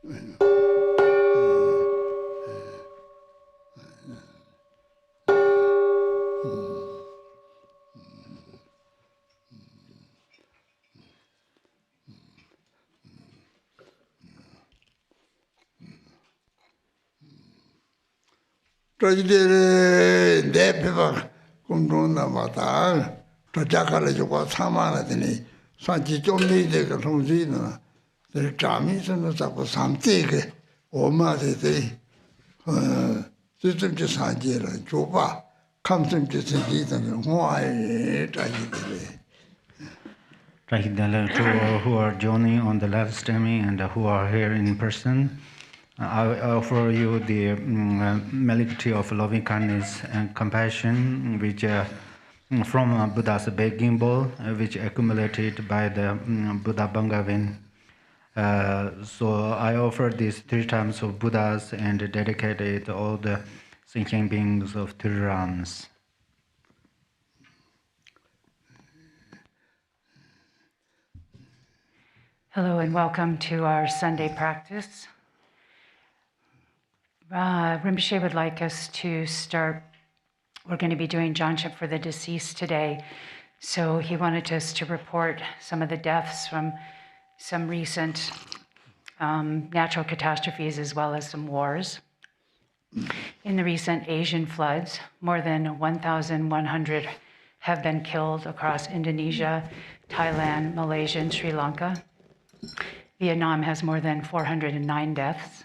Tragedy, they people come to the Mata, Tajakala, Samana, Sanchi Jomi, the Katumzina, the Chamis and the Sako Samtik, Oma, the system just Sanjira, Juba, comes into the and why tragedy. Who are joining on the live streaming and who are here in person, I offer you the malignity of loving kindness and compassion, which from Buddha's begging bowl, which accumulated by the Buddha Bangavin. So I offer these 3 times of Buddhas and dedicated all the thinking beings of 3 realms. Hello and welcome to our Sunday practice. Rinpoche would like us to start. We're going to be doing Jangchok for the deceased today. So he wanted us to report some of the deaths from some recent natural catastrophes as well as some wars. In the recent Asian floods, more than 1,100 have been killed across Indonesia, Thailand, Malaysia, and Sri Lanka. Vietnam has more than 409 deaths.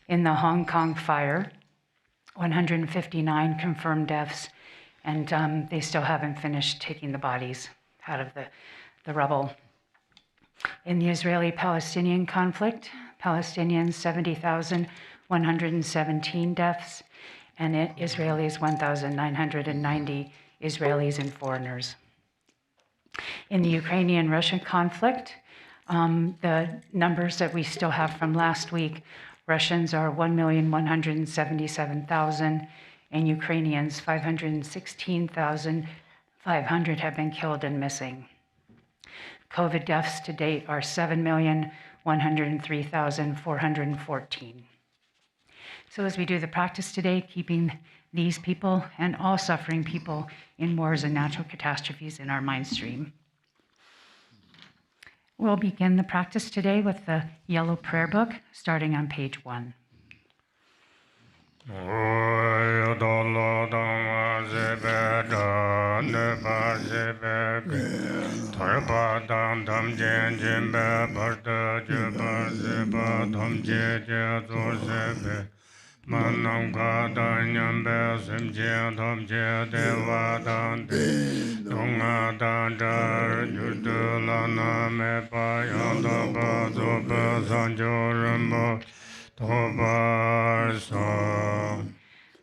In the Hong Kong fire, 159 confirmed deaths, and they still haven't finished taking the bodies out of the rubble. In the Israeli-Palestinian conflict, Palestinians 70,117 deaths, and Israelis 1,990 Israelis and foreigners. In the Ukrainian-Russian conflict, the numbers that we still have from last week, Russians are 1,177,000, and Ukrainians 516,500 have been killed and missing. COVID deaths to date are 7,103,414. So as we do the practice today, keeping these people and all suffering people in wars and natural catastrophes in our mind stream. We'll begin the practice today with the yellow prayer book, starting on page 1. Manam Kata Nyambe Simche Topche Deva Dante Dunga Danta Jutu Lana Mepa Yanda Bazopa Sanjo Rinpo Toba Sa.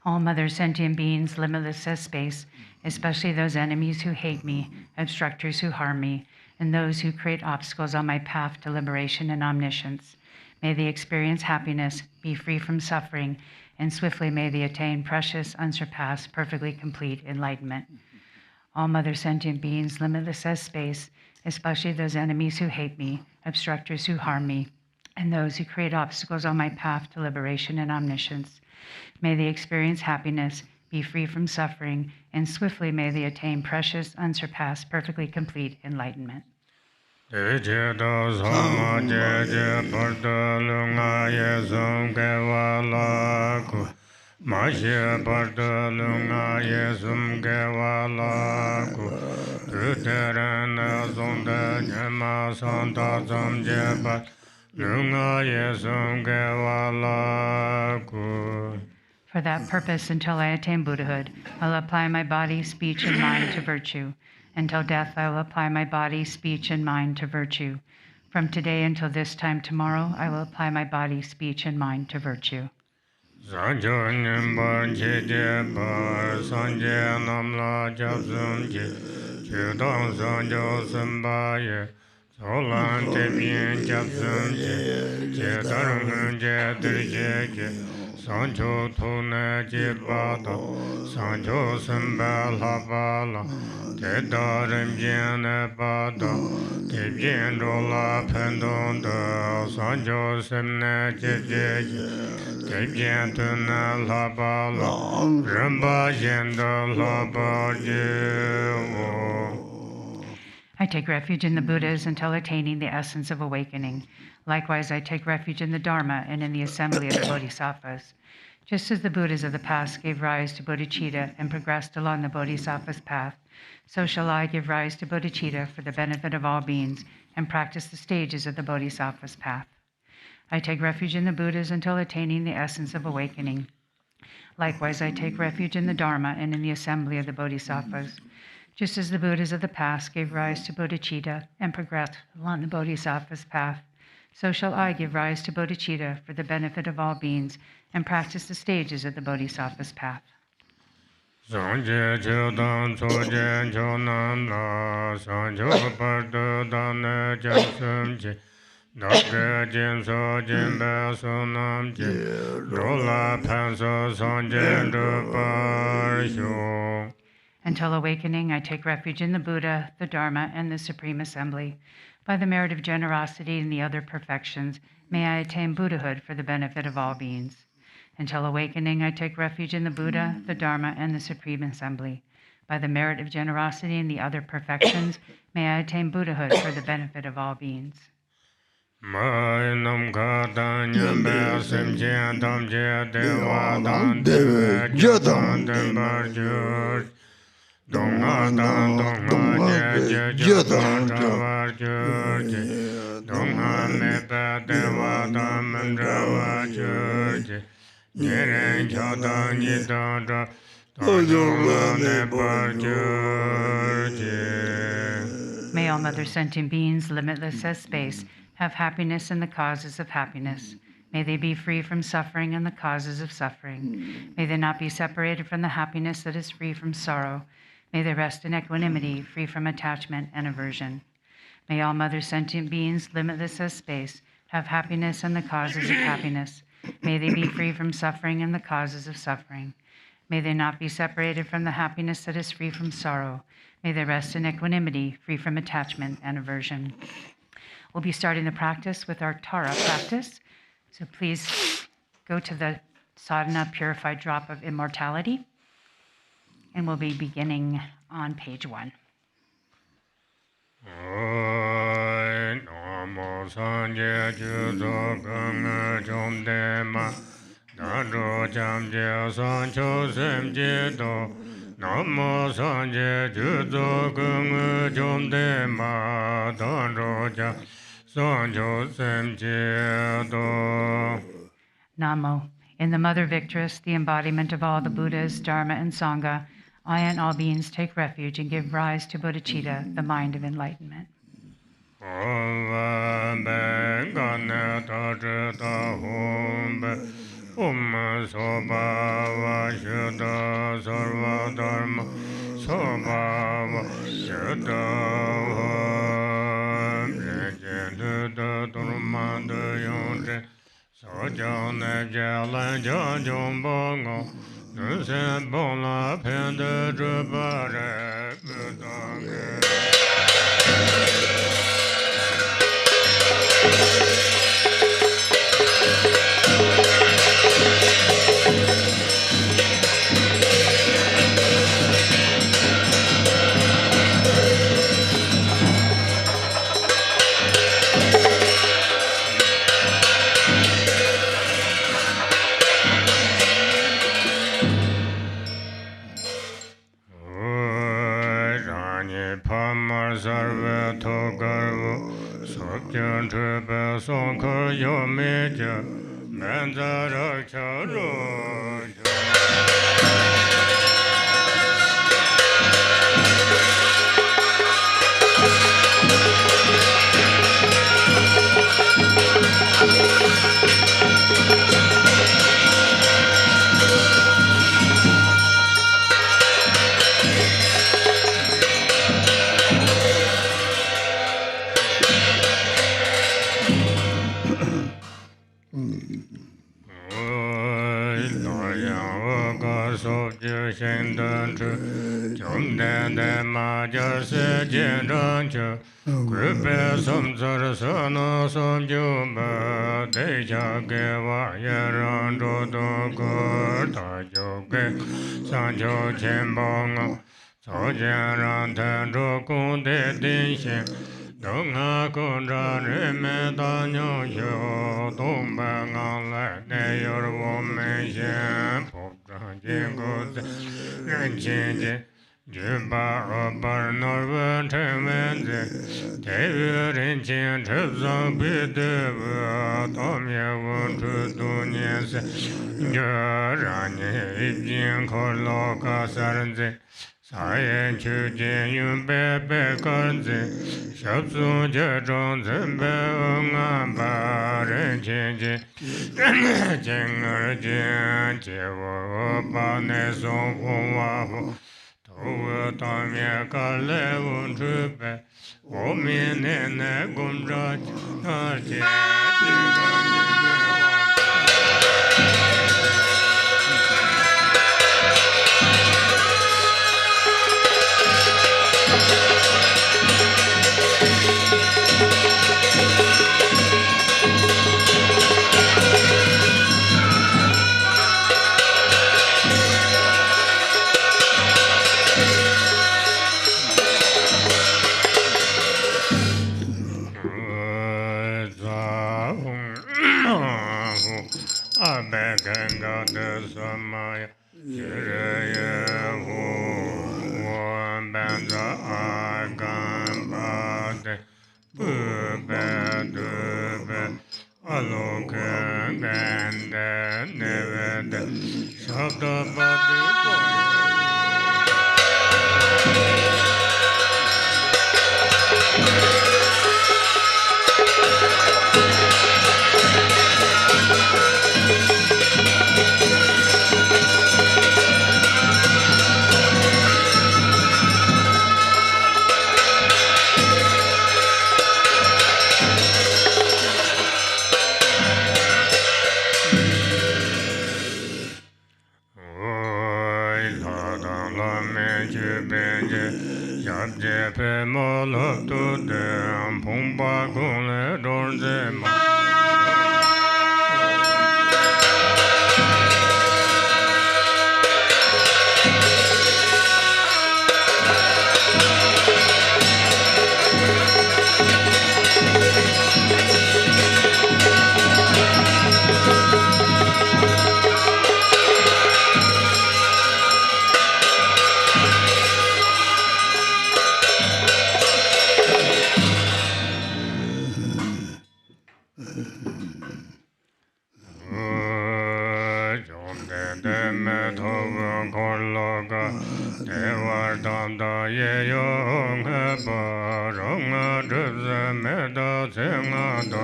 All mother sentient beings, limitless as space, especially those enemies who hate me, obstructors who harm me, and those who create obstacles on my path to liberation and omniscience. May they experience happiness, be free from suffering, and swiftly may they attain precious, unsurpassed, perfectly complete enlightenment. All mother sentient beings, limitless as space, especially those enemies who hate me, obstructors who harm me, and those who create obstacles on my path to liberation and omniscience. May they experience happiness, be free from suffering, and swiftly may they attain precious, unsurpassed, perfectly complete enlightenment. For that purpose, until I attain Buddhahood, I'll apply my body, speech, and mind to virtue. Until death, I will apply my body, speech, and mind to virtue. From today until this time tomorrow, I will apply my body, speech, and mind to virtue. Sancho Tune Jibata, Sancho Simba Labala, Tedarim Jene Bada, Tibjen Rola Pendonda, Sancho Simne Jibje, Tibjen Tune Labala, Rimba Jenda Labaje. I take refuge in the Buddhas until attaining the essence of awakening. Likewise, I take refuge in the Dharma and in the assembly of the Bodhisattvas. Just as the Buddhas of the past gave rise to bodhicitta and progressed along the Bodhisattva's path, so shall I give rise to bodhicitta for the benefit of all beings and practice the stages of the Bodhisattva's path. I take refuge in the Buddhas until attaining the essence of awakening. Likewise, I take refuge in the Dharma and in the assembly of the Bodhisattvas. Just as the Buddhas of the past gave rise to bodhicitta and progressed along the Bodhisattva's path, so shall I give rise to bodhicitta for the benefit of all beings and practice the stages of the Bodhisattva's path. Sanje Chodan Sojen Chonam La Sanjo Pardo Dane Jansum Che Dake Jin So Jin Be Sonam Che Rola Panso Sanjen Par Sho. Until awakening, I take refuge in the Buddha, the Dharma, and the Supreme Assembly. By the merit of generosity and the other perfections, may I attain Buddhahood for the benefit of all beings. Until awakening, I take refuge in the Buddha, the Dharma, and the Supreme Assembly. By the merit of generosity and the other perfections, may I attain Buddhahood for the benefit of all beings. Nam Katan Yambe Simchen Tam Je Dewa Dan Deve Jodan Dembar Jur Donga Dan Donga Je Jodan Tavar Jur Donga Mepa Dewa Dan Mandrava Jur Niren Jodan Yidan Donga Nebar Jur. May all Mother Sentient Beings, limitless as space, have happiness in the causes of happiness. May they be free from suffering and the causes of suffering. May they not be separated from the happiness that is free from sorrow. May they rest in equanimity, free from attachment and aversion. May all Mother Sentient Beings, limitless as space, have happiness in the causes of happiness. May they be free from suffering and the causes of suffering. May they not be separated from the happiness that is free from sorrow. May they rest in equanimity, free from attachment and aversion. We'll be starting the practice with our Tara practice. So please go to the Sadhana Purified Drop of Immortality. And we'll be beginning on page 1. Namo Sanje Judo Ganga Jomdema Dando Jamje Sancho Semjedo Namo Sanje Judo Ganga Jomdema Dando Jam Sancho Semjedo. Namo. In the Mother Victress, the embodiment of all the Buddhas, Dharma, and Sangha, I and all beings take refuge and give rise to bodhicitta, the mind of enlightenment. yang ga so ji shen dan zhi zhong dan de ma jia se jian zhang qi gui bei som zi se no som jiu ma dei xia ge wa ye ran zhou dong ge da jiu ge sang jiu qian bang a cao jian ran tan zhu gong de din xin dong a gong zha ren me da niao xiu dong ba ngang lai ne yor wo men xian po zhang jian gu zi ren qin jin jun ba er bar nor wen chen wen zi te yu ren qin chi zang bi de wu tom ye wen chu du nian se je ran ni yi jin ko lo ka sa ren zi sa yan chu jian yun bei bei gan zi xiao zu jie zhong zhen bei eng an ba ren qin jin jin er jin jie wo ba ne song hong wa hu头我当面个来问出呗，我们奶奶工作那些。二百根高的什么呀？一日也无我伴着二干八的不白的白，阿罗看干的那个的，少的八的光。这陪莫乐都的碰把公来中在嘛。也有个不容啊，这是没到这啊到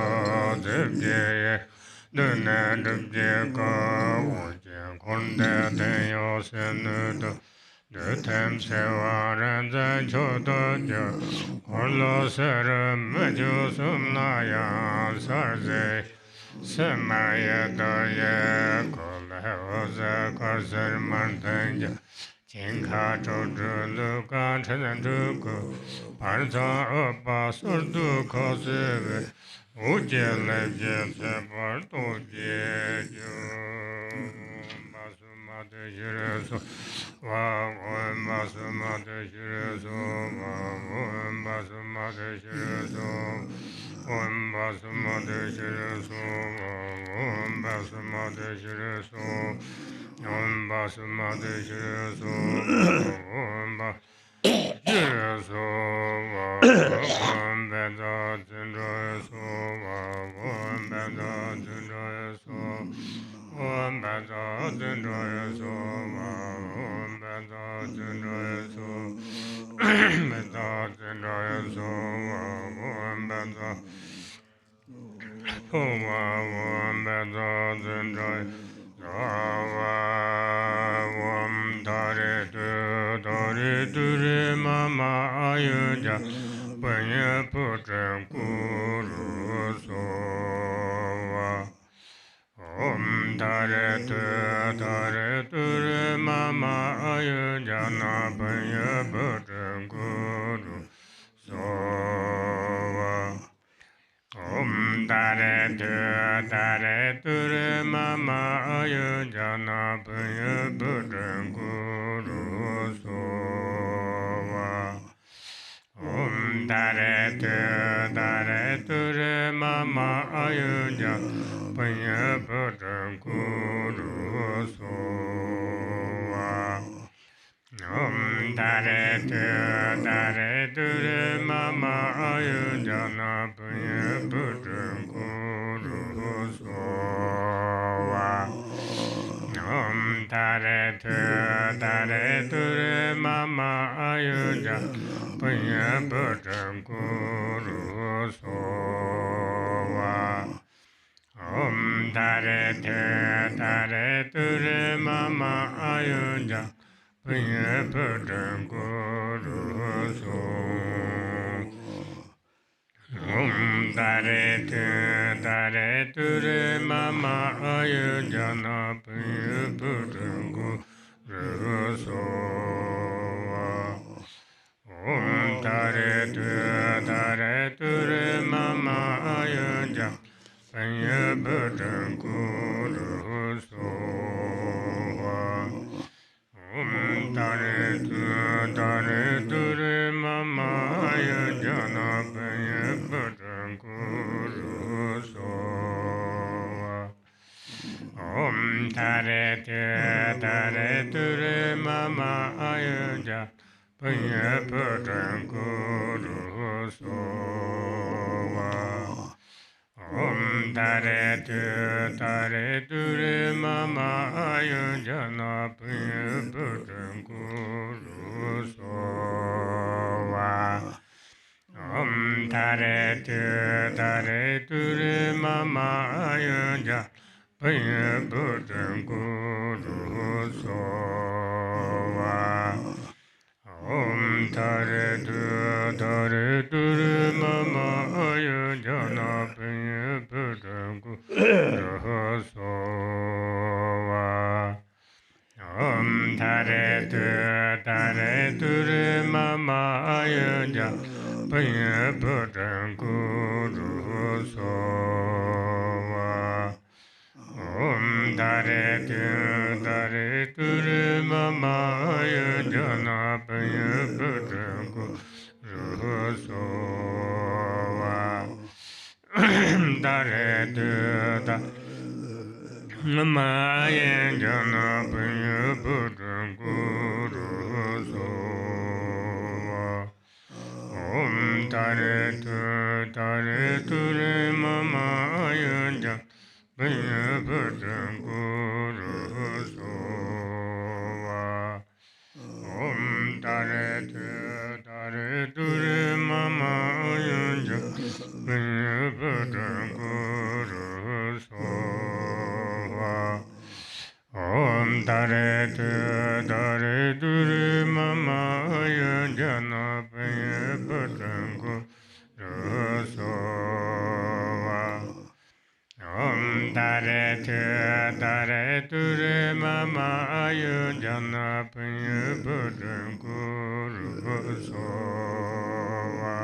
这边，那南这边个我见空的天要是那的，这天才话人在求的就，我老是人没就是那样事儿子，什么也都也过来，我这个是满天的。金卡周之路干成人这个，盘上二把手都靠这个，无解来解才把都解决。马苏马的学人说，哇我马苏马的学人说，哇我马苏马的学人说，我马苏马的学人说，我马苏马的学人说。Om Basma de Shreso, Om Basma Om Beda Zindraso, Om Beda Zindraso, Om Beda Zindraso, Om Beda Zindraso, Beda Zindraso, Om Beda Om Beda Zindraso. Om Tare Tu Re Mama Ayuja Panya Putra Guru Sova Om Tare Ture Mama Ayu Jana Panya Bhutta Guru Sova Tare Ture Mama Ayu Jana Panya Bhutta Guru Sova Tare Ture Mama Ayu Jana Panya Bhutta Guru Sova Tare Ture Mama Ayu Jana Panya Bhutta Guru Sova Tare Ture Mama Ayu Jana Panya Bhutta Guru Sova Tare Ture Mama Ayu Jana Panya Bhutta Guru Sova Tare Ture Mama Ayu Jana Panya Bhutta Guru Sova Tare Ture Mama Ayu Jana Panya Bhutta Guru Sova Tare Ture Mama Ayu Jana Panya Bhutta Guru Sova Tare Ture Mama Ayu Jana Panya Bhutta Guru Sova Tare Ture Mama Ayu Jana Panya Bhutta Guru Sova Tare Ture Mama Ayu Jana Panya Bhutta Guru Sova Tare Ture Mama Ayu Jana Panya Bhutta Guru Sova Tare Ture Mama Ayu Jana Panya Bhutta Guru Sova Tare Ture Mama Ayu Jana Panya Bhutta Guru Sova Tare Mama Ayu Jana Panya Bhutta Guru Sova Tare Ture Mama Ayu Jana Panya Bhutta Guru Sova Tare Ture Mama Ayu Jana Panya Bhutta Guru Sova Tare Ture Mama Ayu Jana Panya Bhutta Guru Sova Tare Ture Mama Ayu Jana Panya Bhutta Guru Sova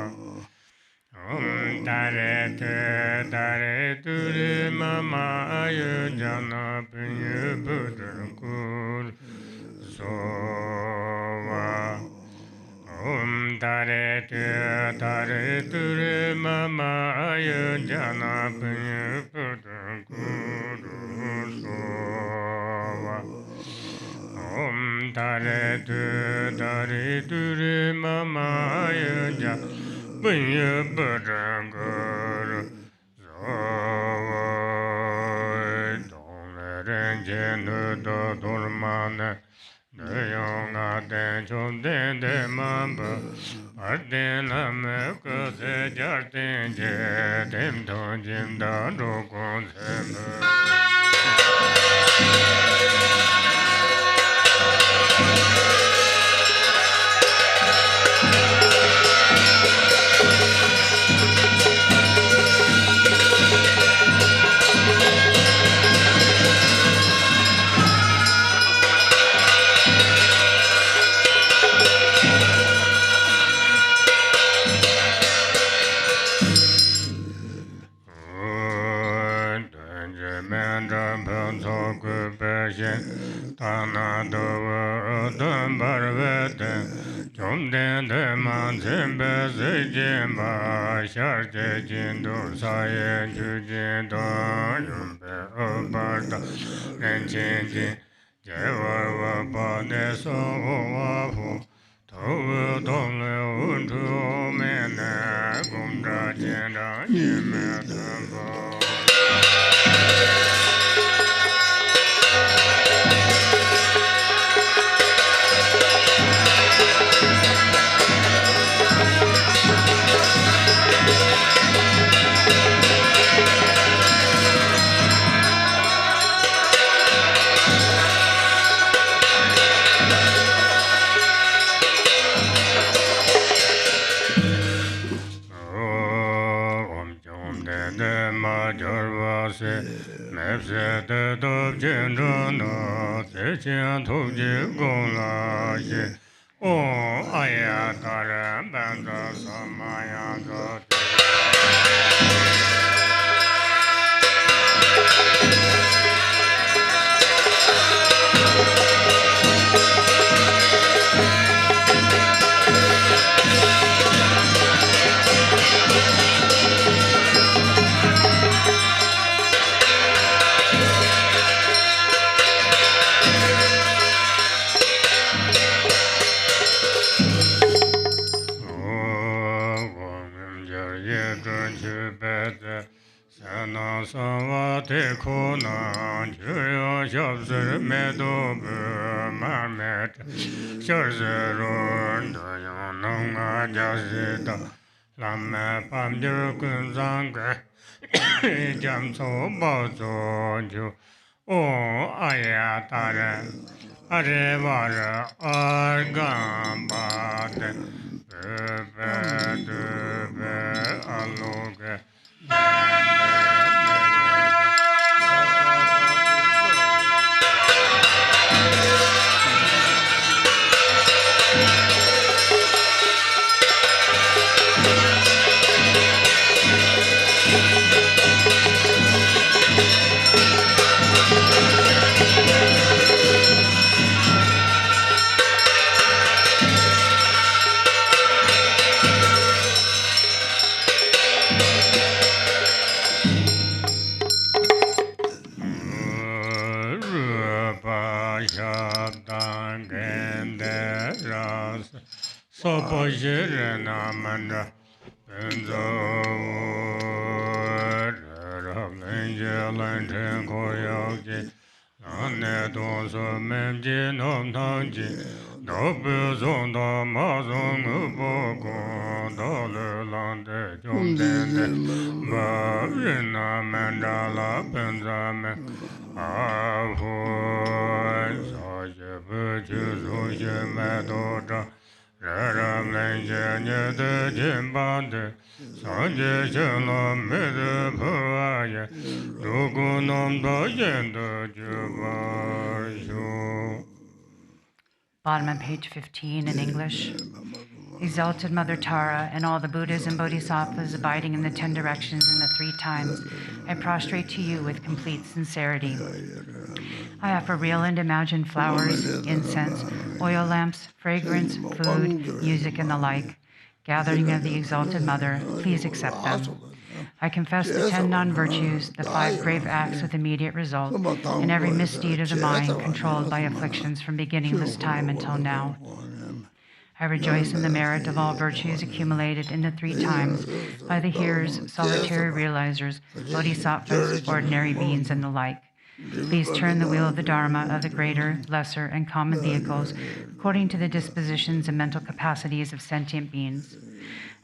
Tare Ture Mama Ayu Jana Panya Bhutta Guru Sova Tare Ture Mama Ayu Jana Panya Bhutta Guru Sova Tare Ture Mama Ayu Jana Panya Bhutta Guru Sova Dong Ren Jen Do Dormane Deyonga Den Chom Den De Mamba Arden Lame Kose Jarten Je Dem Ton Jim Da Do Kon Sembe Penso Kupeshin, Tana Dover, Dumbarvete, Jumden de Manzimbe Zijimba, Sharte Jindu Saye Jujindo, Yumbe Obarda, Nenchinji, Jewa Bade So Wafu, Tovu Domle Untu Mene, Gumda Jenda Yime Tembo. Mepse de dop jindrona, techen tokje gongla ye. O aya taran banda samaya zote. Sana Savate Kona, Juria Shabsur Medo Marmet, Sharzerun, Dayananga Jasita, Lame Pamdir Kunzanga, Jamso Bozo, O Ayatare, Arevara, Argambate, Dube, Aloge. Sopojirena manda benzo Ravenjalan Tenkoyoki Lane Donso Memji Nom Tangji Dobu Zonda Mazong Upoko Dole Lande Jomdende Barina Mandala Benzame Afu Saje Buju Zuje Medoda Raram Lenjanya de Jimbande, Sanje Shela Mede Puraya, Dugunam Dayenda Javarshu. Bottom of page 15 in English. Exalted Mother Tara and all the Buddhas and Bodhisattvas abiding in the 10 directions in the 3 times, I prostrate to you with complete sincerity. I offer real and imagined flowers, incense, oil lamps, fragrance, food, music, and the like. Gathering of the Exalted Mother, please accept them. I confess the 10 non-virtues, the 5 grave acts with immediate result, and every misdeed of the mind controlled by afflictions from beginningless time until now. I rejoice in the merit of all virtues accumulated in the 3 times by the hearers, solitary realizers, bodhisattvas, ordinary beings, and the like. Please turn the wheel of the Dharma of the greater, lesser, and common vehicles according to the dispositions and mental capacities of sentient beings.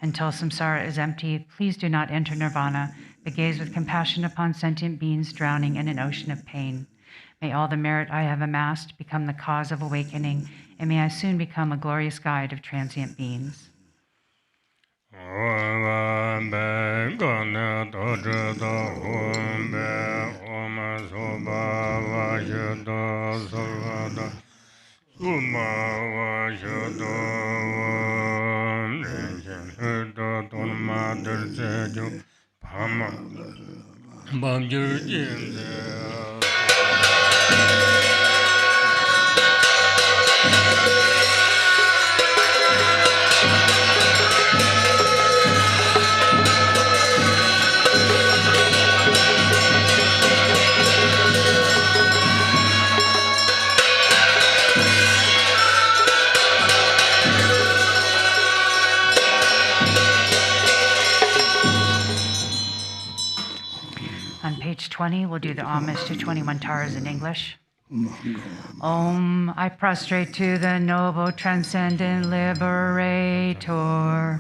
Until samsara is empty, please do not enter nirvana, but gaze with compassion upon sentient beings drowning in an ocean of pain. May all the merit I have amassed become the cause of awakening, and may I soon become a glorious guide of transient beings. Bam 20, we'll do the homage to 21 Taras in English. Om, I prostrate to the noble transcendent liberator.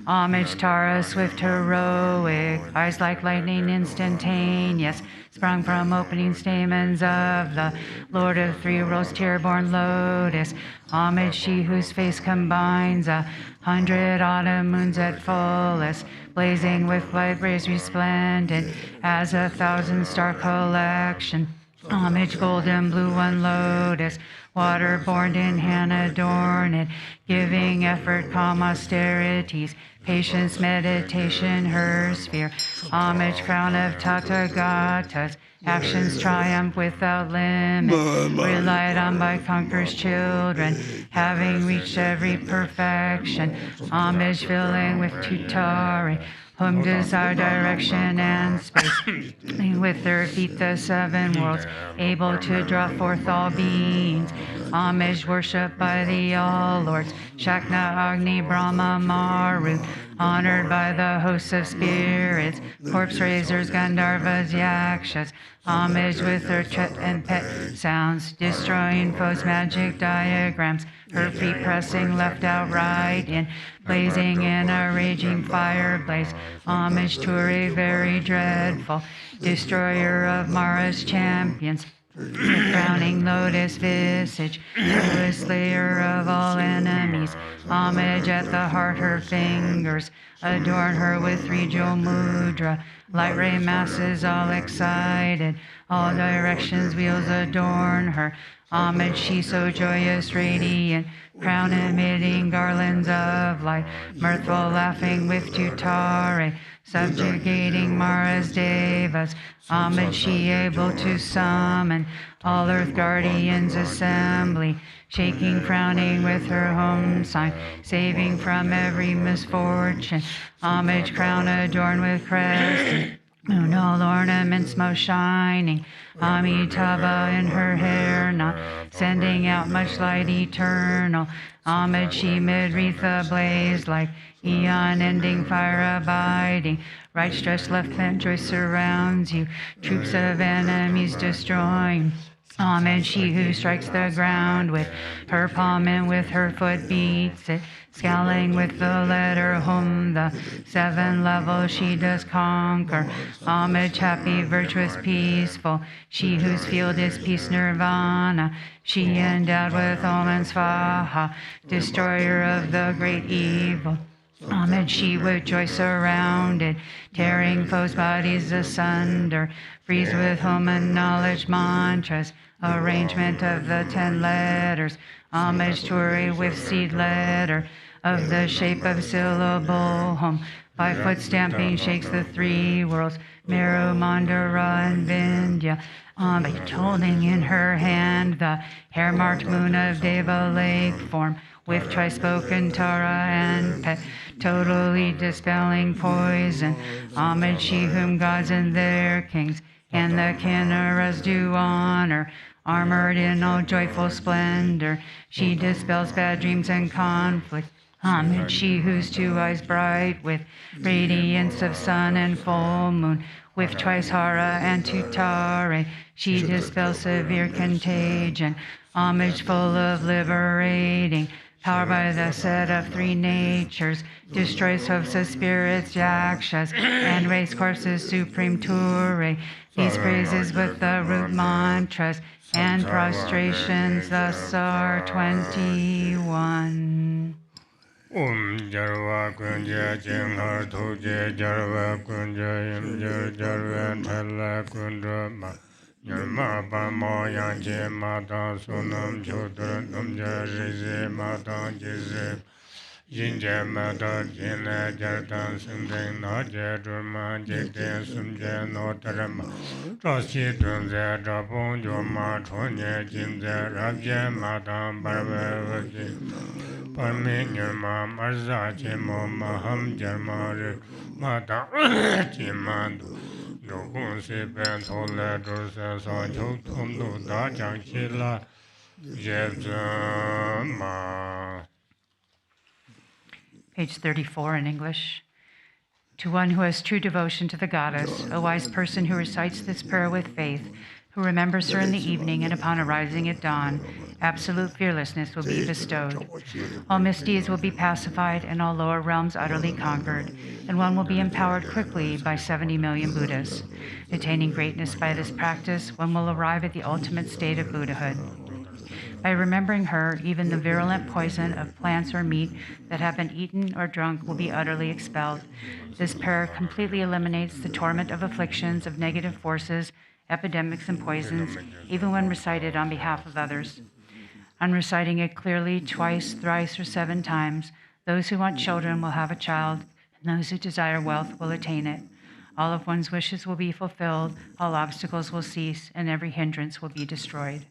Homage, Tara, swift, heroic, eyes like lightning, instantaneous, sprung from opening stamens of the Lord of Three Worlds, tear-born lotus. Homage, she whose face combines 100 autumn moons at fullest, blazing with light rays resplendent as 1,000-star collection. Homage, golden blue one lotus, water-born in hand adorned, giving effort, calm austerities, patience, meditation, her sphere. Homage, crown of Tathagatas, actions triumph without limit, relied on by conquerors' children, having reached every perfection. Homage, filling with tutari, whom desire direction and space, with their feet the seven worlds, able to draw forth all beings. Homage, worshipped by the all lords, Shakna, Agni, Brahma, Maru, honored by the hosts of spirits, corpse raisers, Gandharvas, Yakshas. Homage with her tret and pet sounds, destroying foes' magic diagrams, her feet pressing left out right in, blazing in a raging fire blaze. Homage to a very dreadful destroyer of Mara's champions, crowning lotus visage, to a slayer of all enemies. Homage at the heart, her fingers adorn her with 3 jewel mudra. Light ray masses all excited, all directions wheels adorn her. Homage, she so joyous, radiant, crown emitting garlands of light, mirthful laughing with tutare, subjugating Mara's devas. Homage, she able to summon all earth guardians assembly, shaking, frowning with her home sign, saving from every misfortune. Homage, crown adorned with crest, moon all ornaments most shining, Amitabha in her hair knot, sending out much light eternal. Homage, she mid-wreath ablaze like eon ending fire abiding. Right stretched left hand joy surrounds you, troops of enemies destroying. Homage, she who strikes the ground with her palm and with her foot beats it, scowling with the letter Hum, the 7 levels she does conquer. Homage, happy, virtuous, peaceful, she whose field is peace nirvana. She endowed with Om and Svaha, destroyer of the great evil. Homage, she with joy surrounded, tearing foes' bodies asunder, freeze with home and knowledge mantras, arrangement of the 10 letters. Homage to her with seed letter, of the shape of syllable home. By foot stamping shakes the 3 worlds, Meru, Mandara, and Vindhya. Homage, holding in her hand the hair-marked moon of Deva lake form, with tri-spoken Tara and Pet, totally dispelling poison. Homage, she whom gods and their kings and the Kinnaras do honor, armored in all joyful splendor. She dispels bad dreams and conflict. Homage, she whose 2 eyes bright with radiance of sun and full moon, with twice Hara and Tutare, she dispels severe contagion. Homage full of liberating power by the set of 3 natures, destroys hosts of spirits, yakshas, and race corpses, supreme Ture. These praises with the root mantras and prostrations thus are 21. Jarva Kunja Jenghar Tuje Jarva Kunja Yim Jarva Tala Kundra Yarma Pamo Yanche Mata Sunam Chodra Namja Rize Mata Jize Jinja Mata Jina Jartan Sinding Naja Durma Jite Sumja Notarama Roshi Tunza Japon Joma Chonye Jinza Rabja Mata Barbavaji Parminyama Marza Chemo Maham Jarmar Mata Chimandu Nukun Sipen Tola Dursa Sancho Tumdu Da Jangchila Jebzama. Page 34 in English. To one who has true devotion to the goddess, a wise person who recites this prayer with faith, who remembers her in the evening and upon arising at dawn, absolute fearlessness will be bestowed. All misdeeds will be pacified and all lower realms utterly conquered, and one will be empowered quickly by 70 million Buddhas. Attaining greatness by this practice, one will arrive at the ultimate state of Buddhahood. By remembering her, even the virulent poison of plants or meat that have been eaten or drunk will be utterly expelled. This prayer completely eliminates the torment of afflictions of negative forces, epidemics, and poisons, even when recited on behalf of others. On reciting it clearly twice, thrice, or 7 times, those who want children will have a child, and those who desire wealth will attain it. All of one's wishes will be fulfilled, all obstacles will cease, and every hindrance will be destroyed.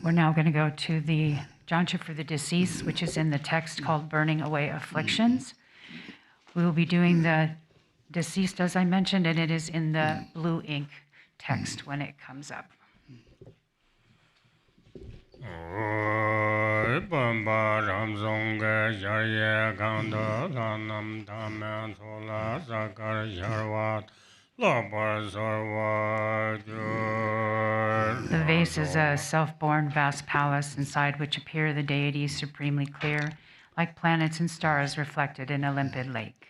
We're now going to go to the Jangchok for the deceased, which is in the text called Burning Away Afflictions. We will be doing the deceased, as I mentioned, and it is in the blue ink text when it comes up. The vase is a self-born vast palace inside which appear the deities supremely clear, like planets and stars reflected in a limpid lake.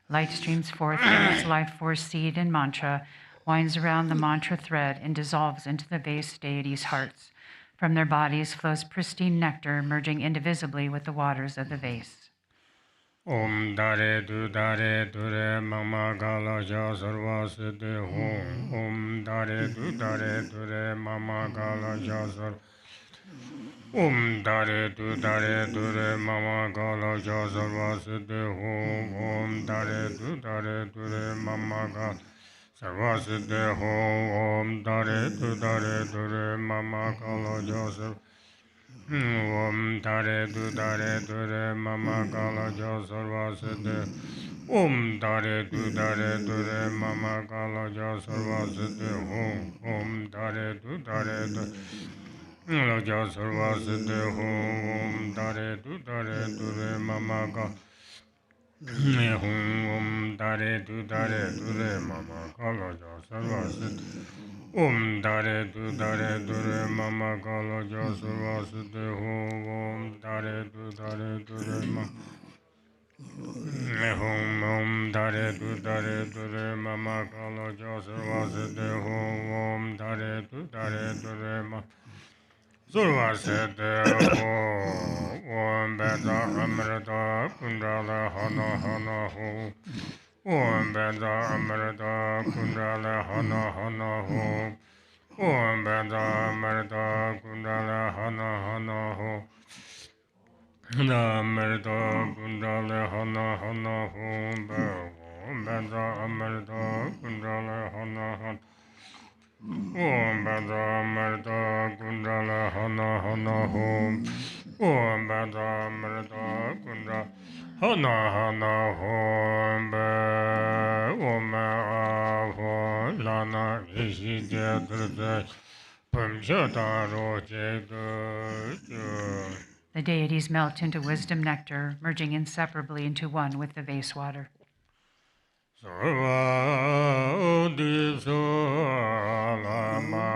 Light streams forth from its life force seed and mantra, winds around the mantra thread, and dissolves into the vase deities' hearts. From their bodies flows pristine nectar, merging indivisibly with the waters of the vase. Om Dare Dure Mama Gala Jasarva Siddhi Hum. Om Dare Dure Mama Gala Jasar. Om Dare Dure Mama Gala Jasarva Siddhi Hum. Om Dare Dure Mama Gala Sarva Siddhi Hum. Om Dare Dure Mama Gala Jasar. Om Dare Dure Mama Gala Jasarva Siddhi. Om Dare Dure Mama Gala Jasarva Siddhi Hum. Om Dare Dure Jasarva Siddhi Hum. Om Dare Dure Mama Gala Om Dare Dure Mama Gala Jasarva Siddhi. Om Dare Dure Mama Gala Jasarva Siddhi Hum. Om Dare Dure Mama Om Dare Dure Mama Gala Jasarva Siddhi Hum. Om Dare Dure Mama Surva Siddhi Hum. Om Beda Amrita Kundala Hana Hum. Om Beda Amrita Kundala Hana Hum. Om Beda Amrita Kundala Hana Hum. Amrita Kundala Hana Hum. Om Beda Amrita Kundala Hana. Om Beda Amrita Kundala Hana Hum. Om Beda Amrita Kundala Hana Hum. Om Avo Lana Ishi Jedrde Pumjataro Jedu. The deities melt into wisdom nectar, merging inseparably into one with the vase water. Sarva Odiso Lama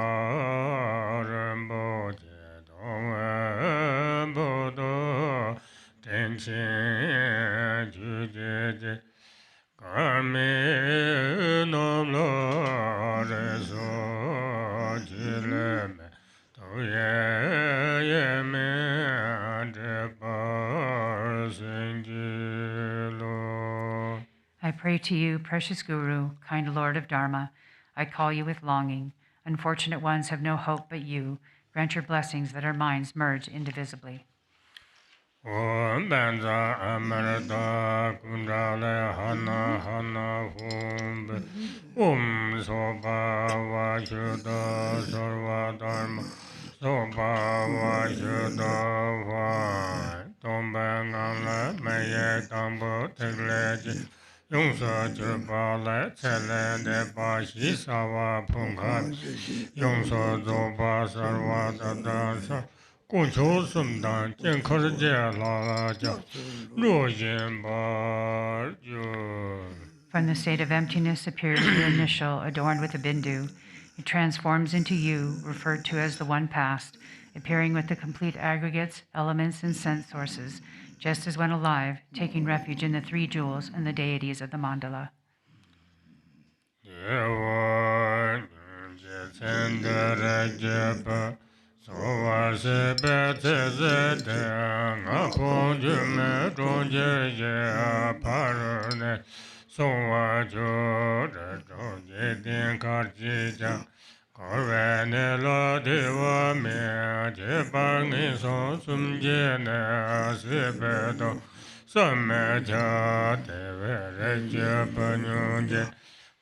Rinpoche Dome Bodo Tenchen Jujeje Karmi Nomlo Reso Jileme Toye Yeme Depar Sinjilo. I pray to you, precious Guru, kind Lord of Dharma. I call you with longing. Unfortunate ones have no hope but you. Grant your blessings that our minds merge indivisibly. Om Benza Amrita Kundale Hana Hum. Om Soba Vashuddha Sarva Dharma Soba Vashuddha Vai Tombangala Meye Tambo Tegleji Yongsa Chupale Tsele De Bashi Sava Punkha Yongsa Zoba Sarva Dadasa Kuncho Sumdan Jenkarje Lalaja Rojen Barjo. From the state of emptiness appears the initial, adorned with a bindu. It transforms into you, referred to as the one past, appearing with the complete aggregates, elements, and sense sources, just as when alive, taking refuge in the three jewels and the deities of the mandala. Songwa jo rejo yedin karji jang korwe ne la dewa me je par ngi son sum je ne sepe do samme ja dewe reje panyon je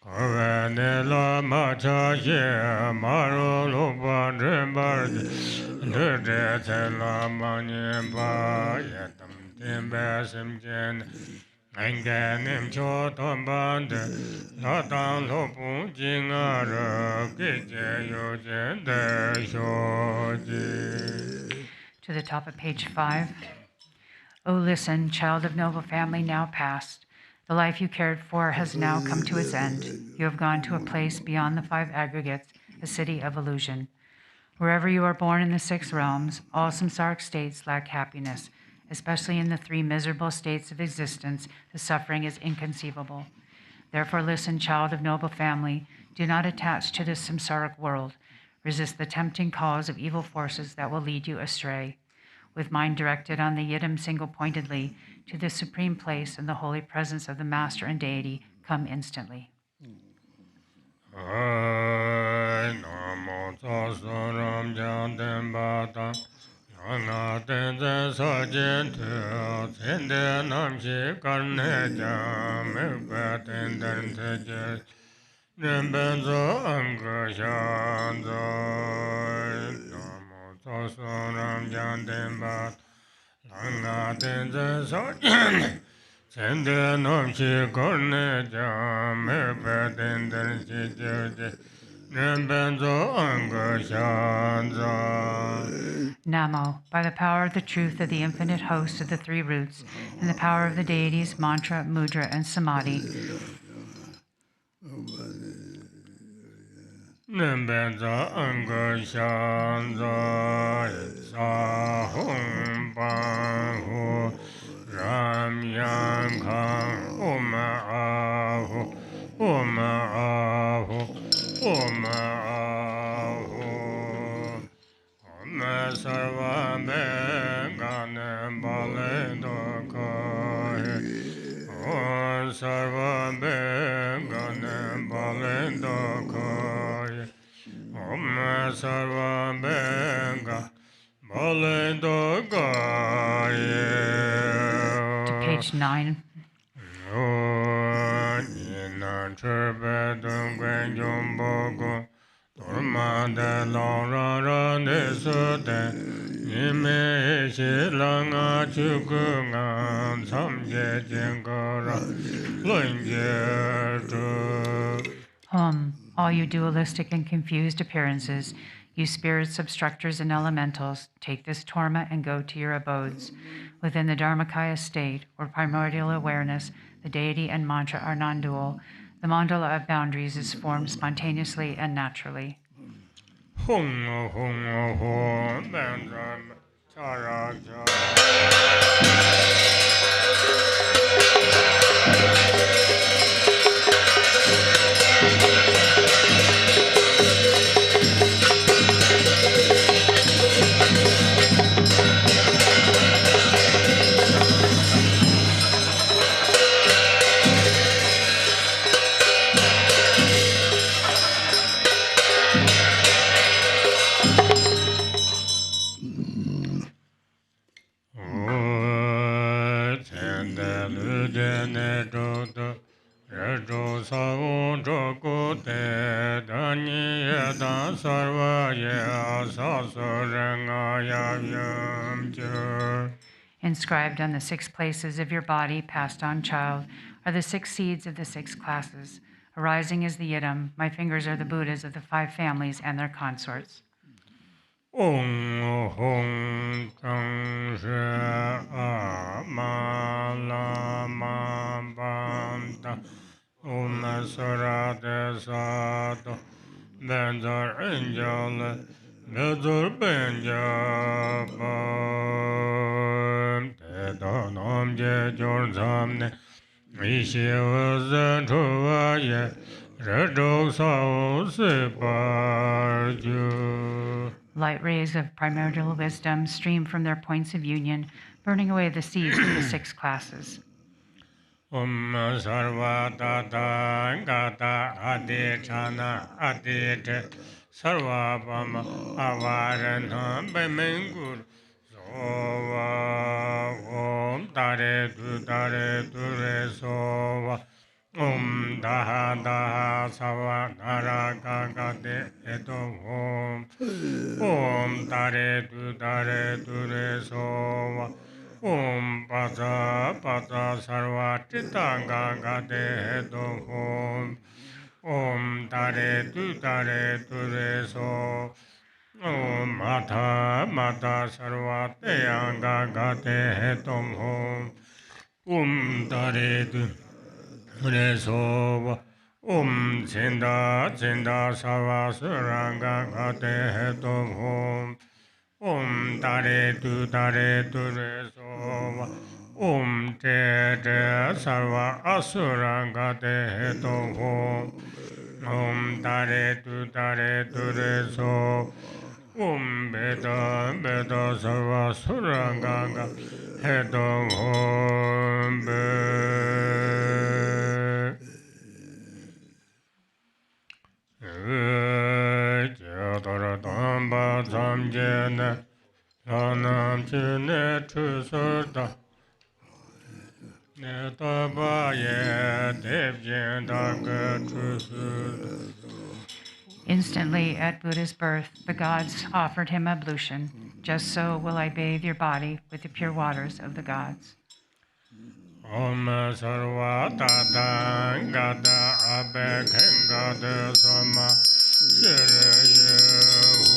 korwe ne la ma cha ye ma ro lo pa dren bar je le de te la ma nyen pa ye tam ten be sim jen Anganim cho tombande, la tang lo pung jing a ra, ge je yo jen de sho ji. To the top of page 5. O listen, child of noble family now past. The life you cared for has now come to its end. You have gone to a place beyond the 5 aggregates, a city of illusion. Wherever you are born in the 6 realms, all samsaric states lack happiness. Especially in the 3 miserable states of existence, the suffering is inconceivable. Therefore, listen, child of noble family, do not attach to this samsaric world. Resist the tempting calls of evil forces that will lead you astray. With mind directed on the Yidam single-pointedly to the supreme place and the holy presence of the Master and Deity, come instantly. Namo tassa ram jan den ba ta, yana ten ten sa jen tu, ten den nam shi karne jam, me pa ten den te je, ren ben zo am ga shan zo. Namo tassa ram jan den ba ta, yana ten ten sa jen Sende nom shi korne jam me pe den den shi je je ren ben zo anga shan za. Namo, by the power of the truth of the infinite host of the 3 roots, and the power of the deities, mantra, mudra, and samadhi, Ren ben zo anga shan za. Sa hong pan hu ram yang kang om ahu om ahu om ahu om sarva me ganem bale do kai om sarva me ganem bale do kai om sarva me ga bale do kai to page 9. All you dualistic and confused appearances, you spirits, obstructors, and elementals, take this torma and go to your abodes. Within the Dharmakaya state, or primordial awareness, the deity and mantra are non-dual. The mandala of boundaries is formed spontaneously and naturally. Hum hum hum bandram charaja. Inscribed on the 6 places of your body, passed on, child, are the 6 seeds of the 6 classes. Arising as the Yidam, my fingers are the Buddhas of the 5 families and their consorts. Om Hong Kang She Ma La Ma Banda Om Sarade Sado Benzar Angel Bezur Benjabam Tedo Nom Je Jor Zamne Ishi Wazen Chuvaye Redok Sao Siparju. Light rays of primordial wisdom stream from their points of union, burning away the seeds of the 6 classes. Sarva Tata Gata Adi Chana Adi Sarva Pama Avarana Bemengur Sova Om Tare Ture Sova Om Daha Daha Sava Dara Gagate Eto Om Tare Ture Sova Om Pata Pata Sarvatita Gagate Om Om Tare Ture So Om Mata Sarvate Gagate Om Tare Ture So Om Chinda Sarvasura Gagate Om Tare Re Sova Om Te Sarva Asura Gate Om Tare Re So Om Beda Sarva Sura Gaga Heto Om Jadara Damba Zamjena Lanam Chine Trusurda Netabaye Devjen Daga Trusurda. Instantly at Buddha's birth, the gods offered him ablution. Just so will I bathe your body with the pure waters of the gods. Om Sarva Tata Gada Abe Gada Sama Shireye Hu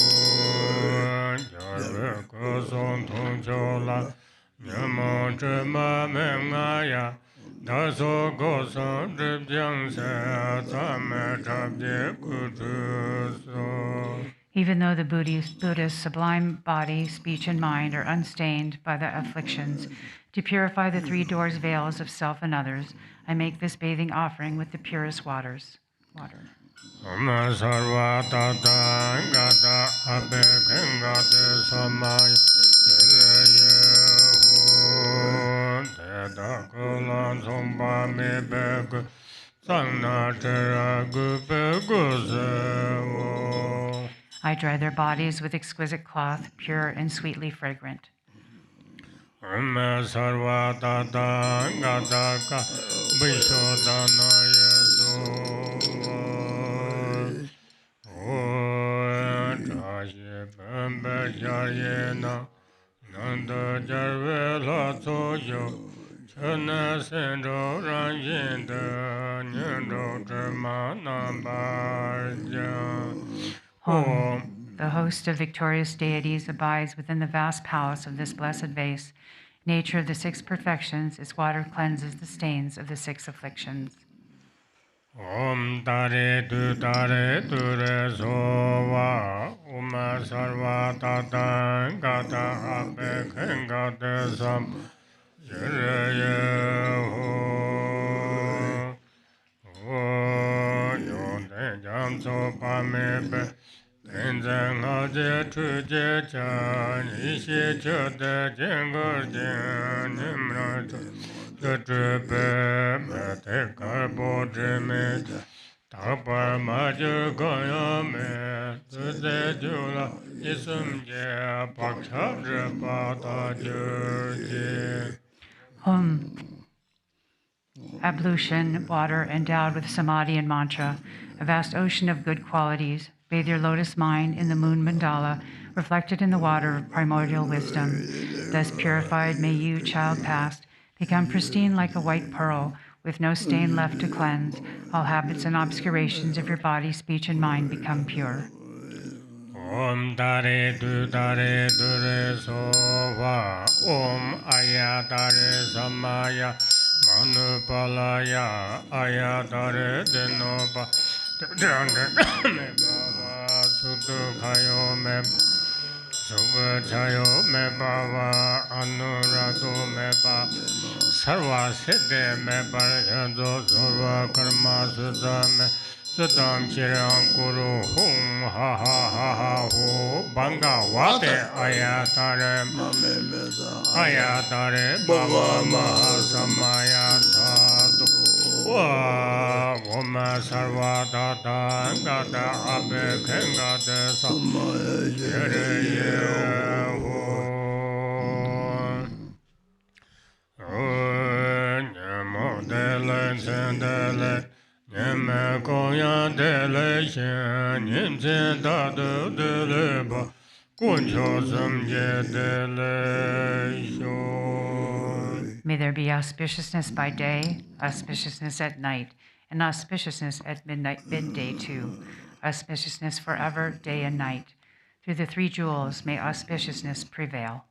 Jarve Koson Tongchola Nyamo Chema Mengaya Daso Koson Dripjang Se Tame Chabje Kutuso. Even though the Buddha's sublime body, speech, and mind are unstained by the afflictions, to purify the three doors veils of self and others, I make this bathing offering with the purest water. Om Sarva Tata Gata Abe Gengate Samaya Shireye Hu Teta Kulan Sompa Mi Bek Sangna Tera Gupe Gusevo. I dry their bodies with exquisite cloth, pure and sweetly fragrant. Om Sarva Tata Gata Ka Vishodana Yesu Trashi Pembe Jaryena Nanda Jarvela Toyo Chana Sendo Ranjinda Nyendo Tremana Barja. Home, the host of victorious deities, abides within the vast palace of this blessed vase. Nature of the six perfections, its water cleanses the stains of the six afflictions. Om Tare Ture Sova Om Sarva Tata Gata Abe Gengate Sam Shireye Hu Yonde Jamso Pamebe Tenzang Haje Tuje Chan Ishe Chote Jengur Jen Nimrat Trepe Mate Karbo Dreme Tapar Maju Goyame Tude Jula Isum Je Paksha Pata Jurje. Ablution, water endowed with samadhi and mantra, a vast ocean of good qualities. Bathe your lotus mind in the moon mandala, reflected in the water of primordial wisdom. Thus purified, may you, child past, become pristine like a white pearl, with no stain left to cleanse. All habits and obscurations of your body, speech, and mind become pure. Om Tare Dure Sova Om Arya Tare Samaya Manupalaya Arya Tare Denoba Me Baba Sutu Kayo Me Subha Chayo Me Baba Anurado Me Baba Sarva Siddhe Me Parayado Sarva Karma Sudha Me Sudam Chirang Guru Hum Ha Ha Ha Ha Hu Banga Vate Ayatare Baba Maha Samaya Woma Sarva Tata Gata Abe Kengate Sa Yere Ho Nyamo Dele Sendele Nyame Koya Dele Shen Nyimse Dadu Dele Ba Kuncho Samje Dele Shon. May there be auspiciousness by day, auspiciousness at night, and auspiciousness at midday too, auspiciousness forever, day and night. Through the three jewels, may auspiciousness prevail.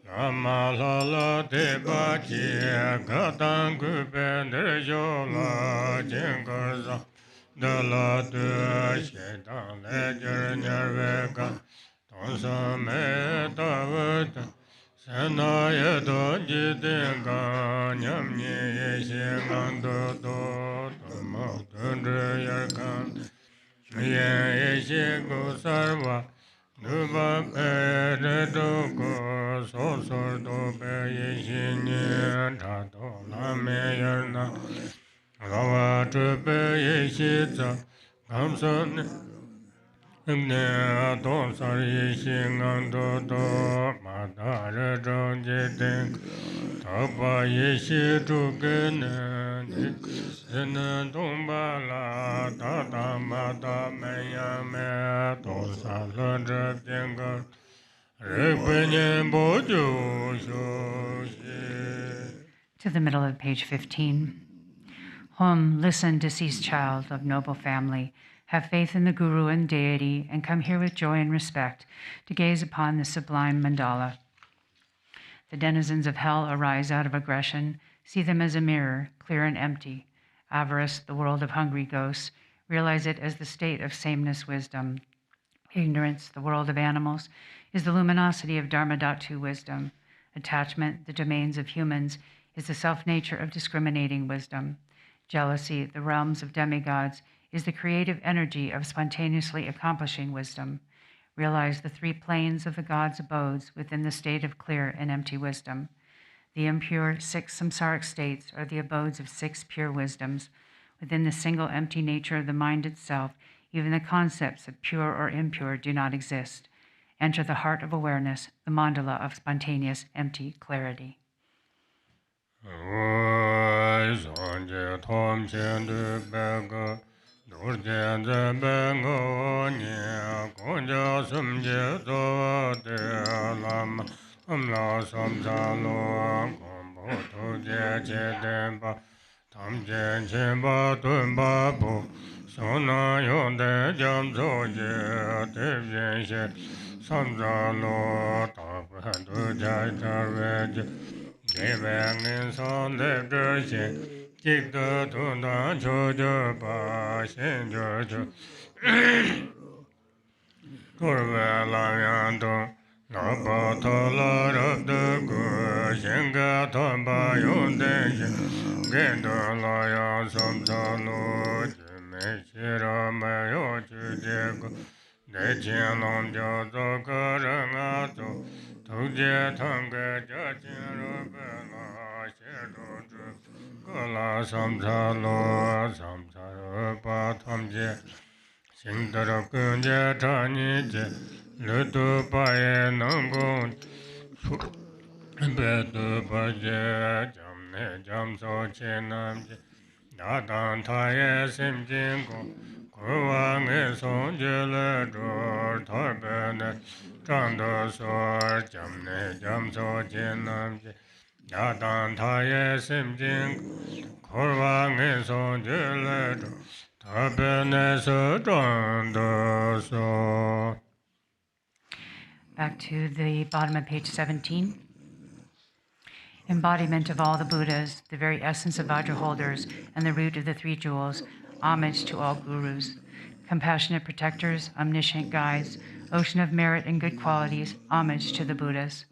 Lama lala deba chia gadang guben derjola jengaza dala de shedan ledger nyarvega tonsa me davat sanaya donji denga nyamni yeshengan do do tama dundre yarkan yeshe go sarva Nuba pere doko sosor do be yeshinye tato lame yarna Rava trupe yeshitza kamsan Gne aton sar yeshingan do do madara jonje denk Tapa yeshi trukene Sena tomba la tata mata meya me Tosa lodra jengar Rekpenye bojo shoshi To the middle of page 15. Hum, listen, deceased child of noble family. Have faith in the Guru and deity, and come here with joy and respect to gaze upon the sublime mandala. The denizens of hell arise out of aggression. See them as a mirror, clear and empty. Avarice, the world of hungry ghosts, realize it as the state of sameness wisdom. Ignorance, the world of animals, is the luminosity of Dharmadhatu wisdom. Attachment, the domains of humans, is the self-nature of discriminating wisdom. Jealousy, the realms of demigods, is the creative energy of spontaneously accomplishing wisdom. Realize the three planes of the gods' abodes within the state of clear and empty wisdom. The impure 6 samsaric states are the abodes of 6 pure wisdoms. Within the single empty nature of the mind itself, even the concepts of pure or impure do not exist. Enter the heart of awareness, the mandala of spontaneous empty clarity. Devangin son de gershi, jikdo tundan chojo pa shen jojo. Kurve lamyanto, lapa tola rabda gu, shenga tomba yondenshi, gendo laya samsalo, jime shira mayo chujego, dechen lam jozo karangato, tuje tanga jachin rupela, shedoju, kala samsalo, samsaro patamje, Sindara kunja chani je, lutu paye nangun, betu paje, jamne jamso che namje, dadan taye simjingo, kurwa nge sonje le dur, tarbene, chando sor, jamne jamso che namje, dadan taye simjingo, kurwa nge sonje le dur, Back to the bottom of page 17. Embodiment of all the Buddhas, the very essence of Vajra holders, and the root of the three jewels, homage to all gurus. Compassionate protectors, omniscient guides, ocean of merit and good qualities, homage to the Buddhas.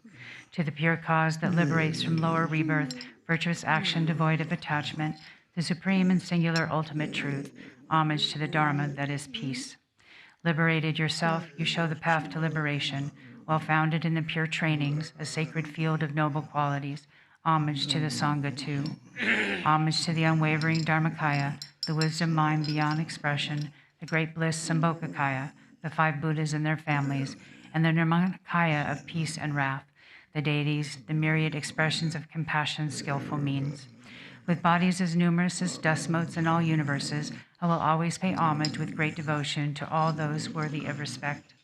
To the pure cause that liberates from lower rebirth, virtuous action devoid of attachment, the supreme and singular ultimate truth, homage to the Dharma that is peace. Liberated yourself, you show the path to liberation. well founded in the pure trainings, a sacred field of noble qualities. Homage to the Sangha too. Homage to the unwavering Dharmakaya, the wisdom mind beyond expression, the great bliss Sambhogakaya, the 5 Buddhas and their families, and the Nirmanakaya of peace and wrath, the deities, the myriad expressions of compassion's skillful means. With bodies as numerous as dust motes in all universes, I will always pay homage with great devotion to all those worthy of respect.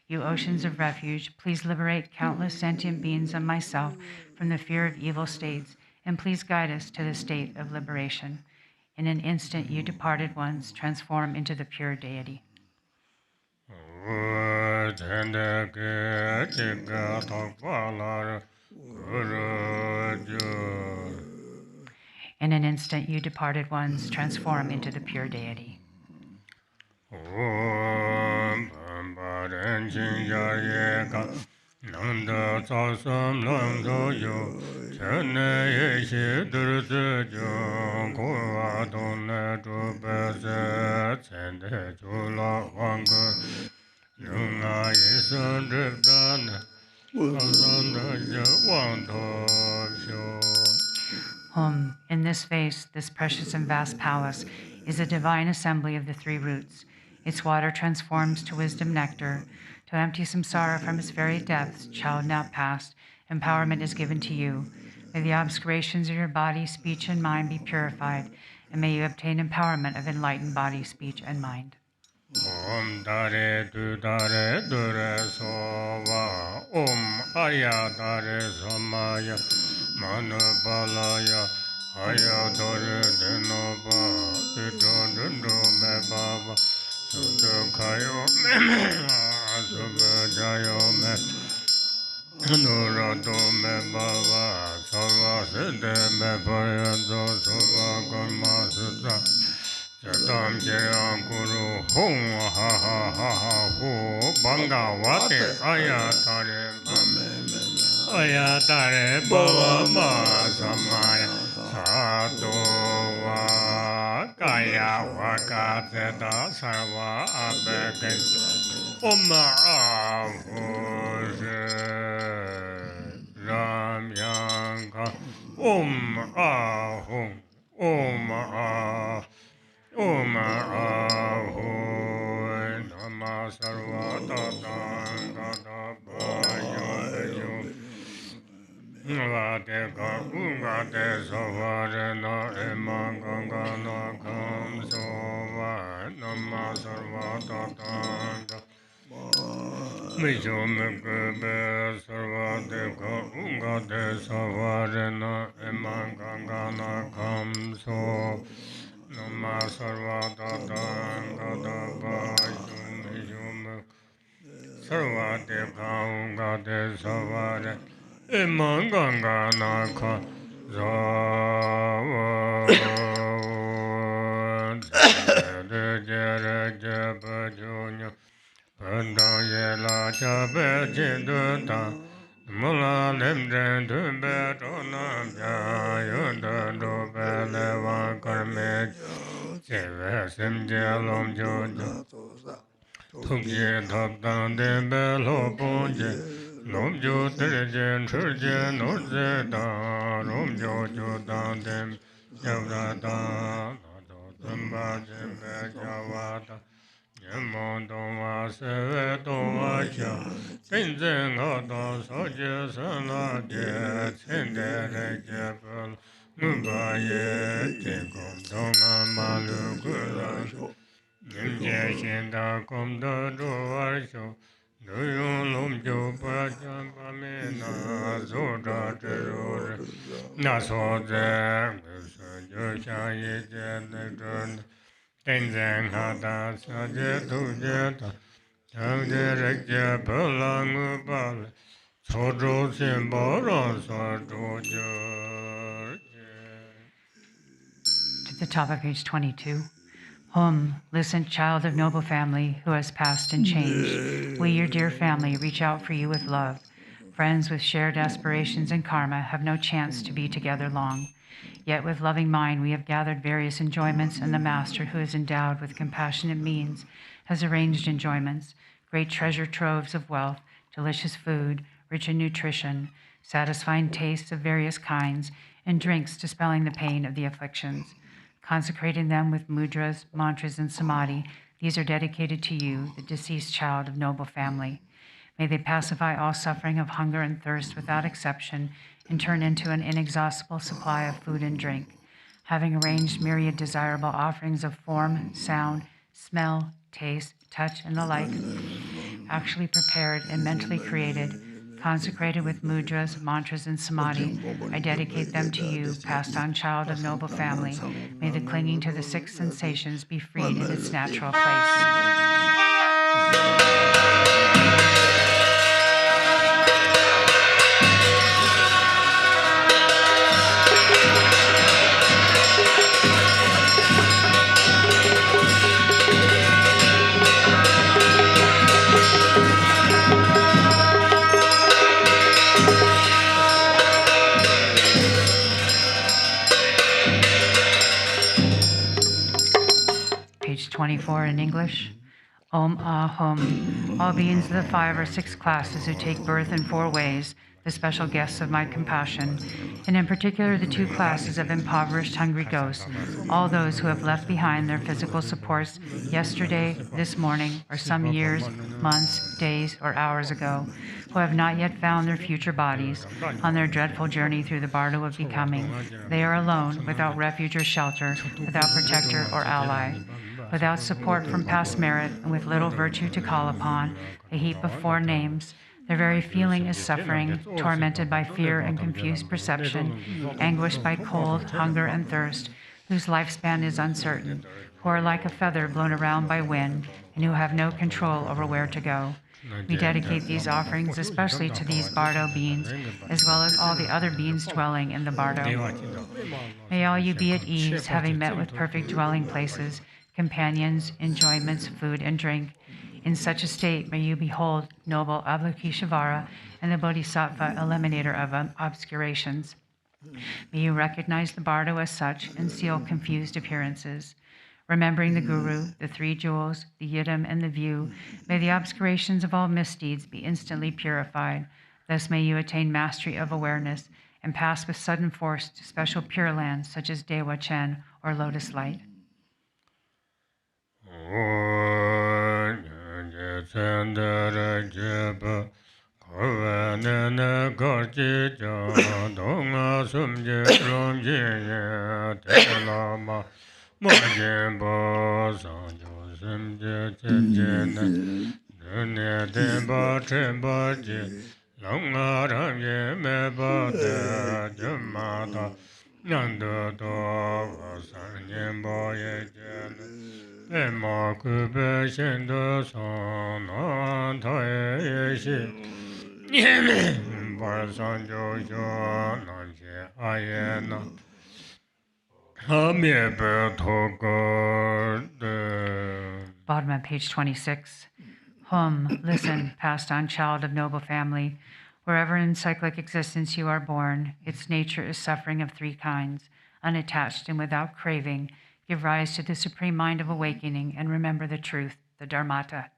You oceans of refuge, please liberate countless sentient beings and myself from the fear of evil states, and please guide us to the state of liberation. In an instant, you departed ones transform into the pure deity. In an instant, you departed ones transform into the pure deity. Nanda Sasam Lamdo Yo Chane Yeshi Durzujo Kua Dona Drupese Tsende Chula Wanga Nunga Yesan Dripdana Asanda Wanto Sho. In this vase, this precious and vast palace, is a divine assembly of the 3 roots. Its water transforms to wisdom nectar. To empty samsara from its very depths, child now past, empowerment is given to you. May the obscurations of your body, speech, and mind be purified, and may you obtain empowerment of enlightened body, speech, and mind. Om Dare Du Dare Dure Sova Om Arya Dare Samaya Manu Balaya Aya Dore Denova Dito Dundu Me Baba Sudu Kayo Sube Jayo Me Nurato Me Baba Sava Sede Me Pariyanto Suva Karma Sutta Jadam Jaya Guru Hum Ha Ha Ha Ha Hu Banga Vate Ayatare Ayatare Bava Ma Samaya Sadova Kaya Vaka Zeta Sarva Abeke Oma Ahuje Ram Yanka Ahum Ah Om Aho Nama Sarva Tatang Tata Bayo Vate Gate Savarena Emanganga Kam Sova Nama Sarva Tatang Mishomekebe Sarva Gate Savarena Emanganga Kam Sova Nama Sarvata Gata Vajum Sarvate Kaungate Savare Imanganga Naka Zava Jere Jabajunya Pandayela Chabe Jinduta Mula Limden Tumbe Tonam Jayunda Dobe Leva Karme Jeve Simje Lom Jojo Tukje Tapdan Dembe Loponje Lom Jo Terje Churje Norze Da Rom Jojo Dan Dem Javrata Nado Tumba Jembe Javata Yamondoma Sevetoma Cha Tinzen Odo Soje Sanade Tendere Jepel Nubaye Tekom Donga Malu Kulasho Nimje Shinda Komda Duarsho Duyun Lumjo Pacham Pamina Zoda Terur Nasoze Josha Yejen Tenzang Hada Saje Tujeta Tangderekje Pelang Bal Sojo Simboron Sojo To the top of page 22. Listen, child of noble family who has passed and changed. We, your dear family, reach out for you with love. Friends with shared aspirations and karma have no chance to be together long. Yet with loving mind we have gathered various enjoyments, and the Master, who is endowed with compassionate means, has arranged enjoyments, great treasure troves of wealth, delicious food, rich in nutrition, satisfying tastes of various kinds, and drinks dispelling the pain of the afflictions. Consecrating them with mudras, mantras, and samadhi, these are dedicated to you, the deceased child of noble family. May they pacify all suffering of hunger and thirst without exception and turn into an inexhaustible supply of food and drink. Having arranged myriad desirable offerings of form, sound, smell, taste, touch, and the like, actually prepared and mentally created, consecrated with mudras, mantras, and samadhi, I dedicate them to you, passed on child of noble family. May the clinging to the six sensations be freed in its natural place. Page 24 in English. Om Ah Hum. All beings of the 5 or 6 classes who take birth in 4 ways, the special guests of my compassion, and in particular the 2 classes of impoverished hungry ghosts, all those who have left behind their physical supports yesterday, this morning, or some years, months, days, or hours ago, who have not yet found their future bodies, on their dreadful journey through the bardo of becoming. They are alone, without refuge or shelter, without protector or ally, without support from past merit, and with little virtue to call upon, a heap of 4 names. Their very feeling is suffering, tormented by fear and confused perception, anguished by cold, hunger, and thirst, whose lifespan is uncertain, who are like a feather blown around by wind, and who have no control over where to go. We dedicate these offerings especially to these bardo beings, as well as all the other beings dwelling in the bardo. May all you be at ease, having met with perfect dwelling places, companions, enjoyments, food, and drink. In such a state, may you behold noble Avalokiteshvara and the Bodhisattva, eliminator of obscurations. May you recognize the bardo as such and seal confused appearances. Remembering the Guru, the 3 jewels, the yidam, and the view, may the obscurations of all misdeeds be instantly purified. Thus may you attain mastery of awareness and pass with sudden force to special pure lands such as Dewa Chen or Lotus Light. Bottom of page 26. Hum, listen, passed on child of noble family. Wherever in cyclic existence you are born, its nature is suffering of 3 kinds, unattached and without craving. Give rise to the supreme mind of awakening and remember the truth, the dharmata.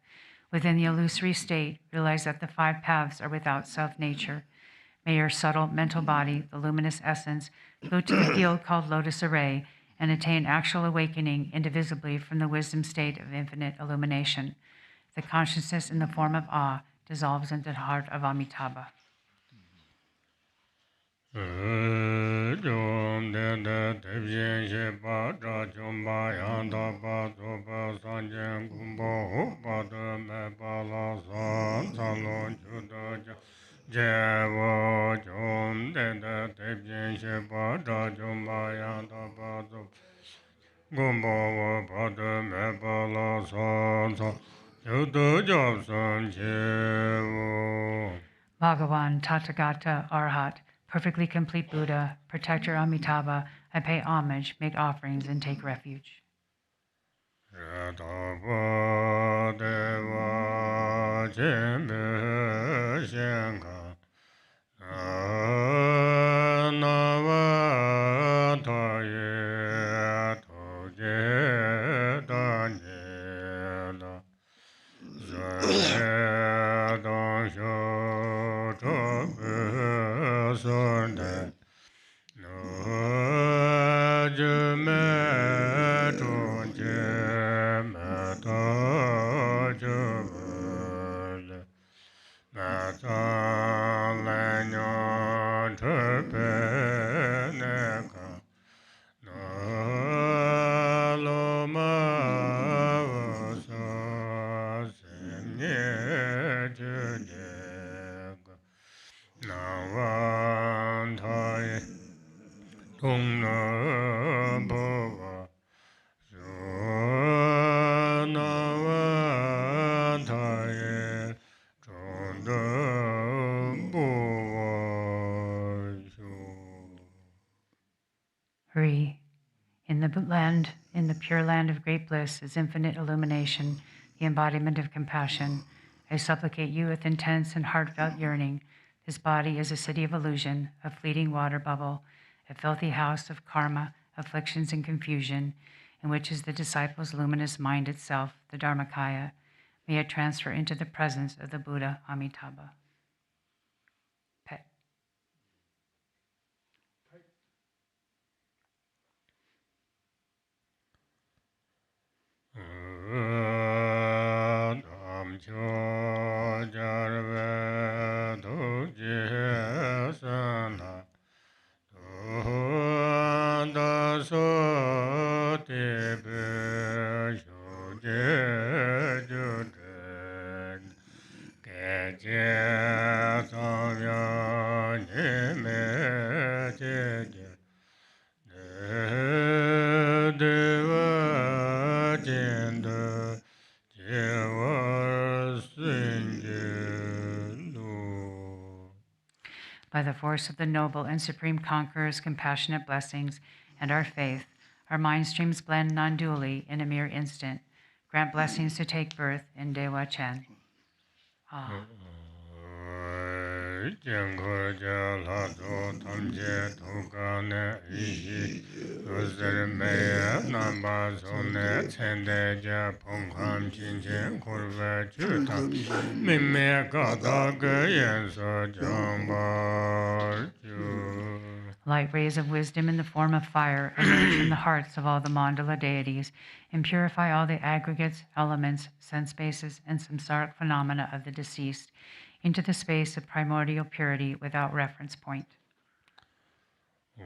Within the illusory state, realize that the 5 paths are without self-nature. May your subtle mental body, the luminous essence, go to the field called lotus array and attain actual awakening indivisibly from the wisdom state of infinite illumination. The consciousness in the form of awe dissolves into the heart of Amitabha. Bhagavan, Tathagata, Arhat, perfectly complete Buddha, protector Amitabha, I pay homage, make offerings, and take refuge. sonde no jume tonje mata jubule mata lanyon tepe neka no loma vasa senye judega navan thai tung na bhava so navan thai chonda bhava so. Hri. In the pure land of great bliss is infinite illumination, the embodiment of compassion. I supplicate you with intense and heartfelt yearning. This body is a city of illusion, a fleeting water bubble, a filthy house of karma, afflictions, and confusion, in which is the disciple's luminous mind itself, the Dharmakaya. May it transfer into the presence of the Buddha Amitabha. Pet. By the force of the noble and supreme conqueror's compassionate blessings and our faith, our mind streams blend non-dually in a mere instant. Grant blessings to take birth in Dewa Chen. Ah. Light rays of wisdom in the form of fire emerge from the hearts of all the mandala deities and purify all the aggregates, elements, sense bases, and samsaric phenomena of the deceased into the space of primordial purity without reference point. To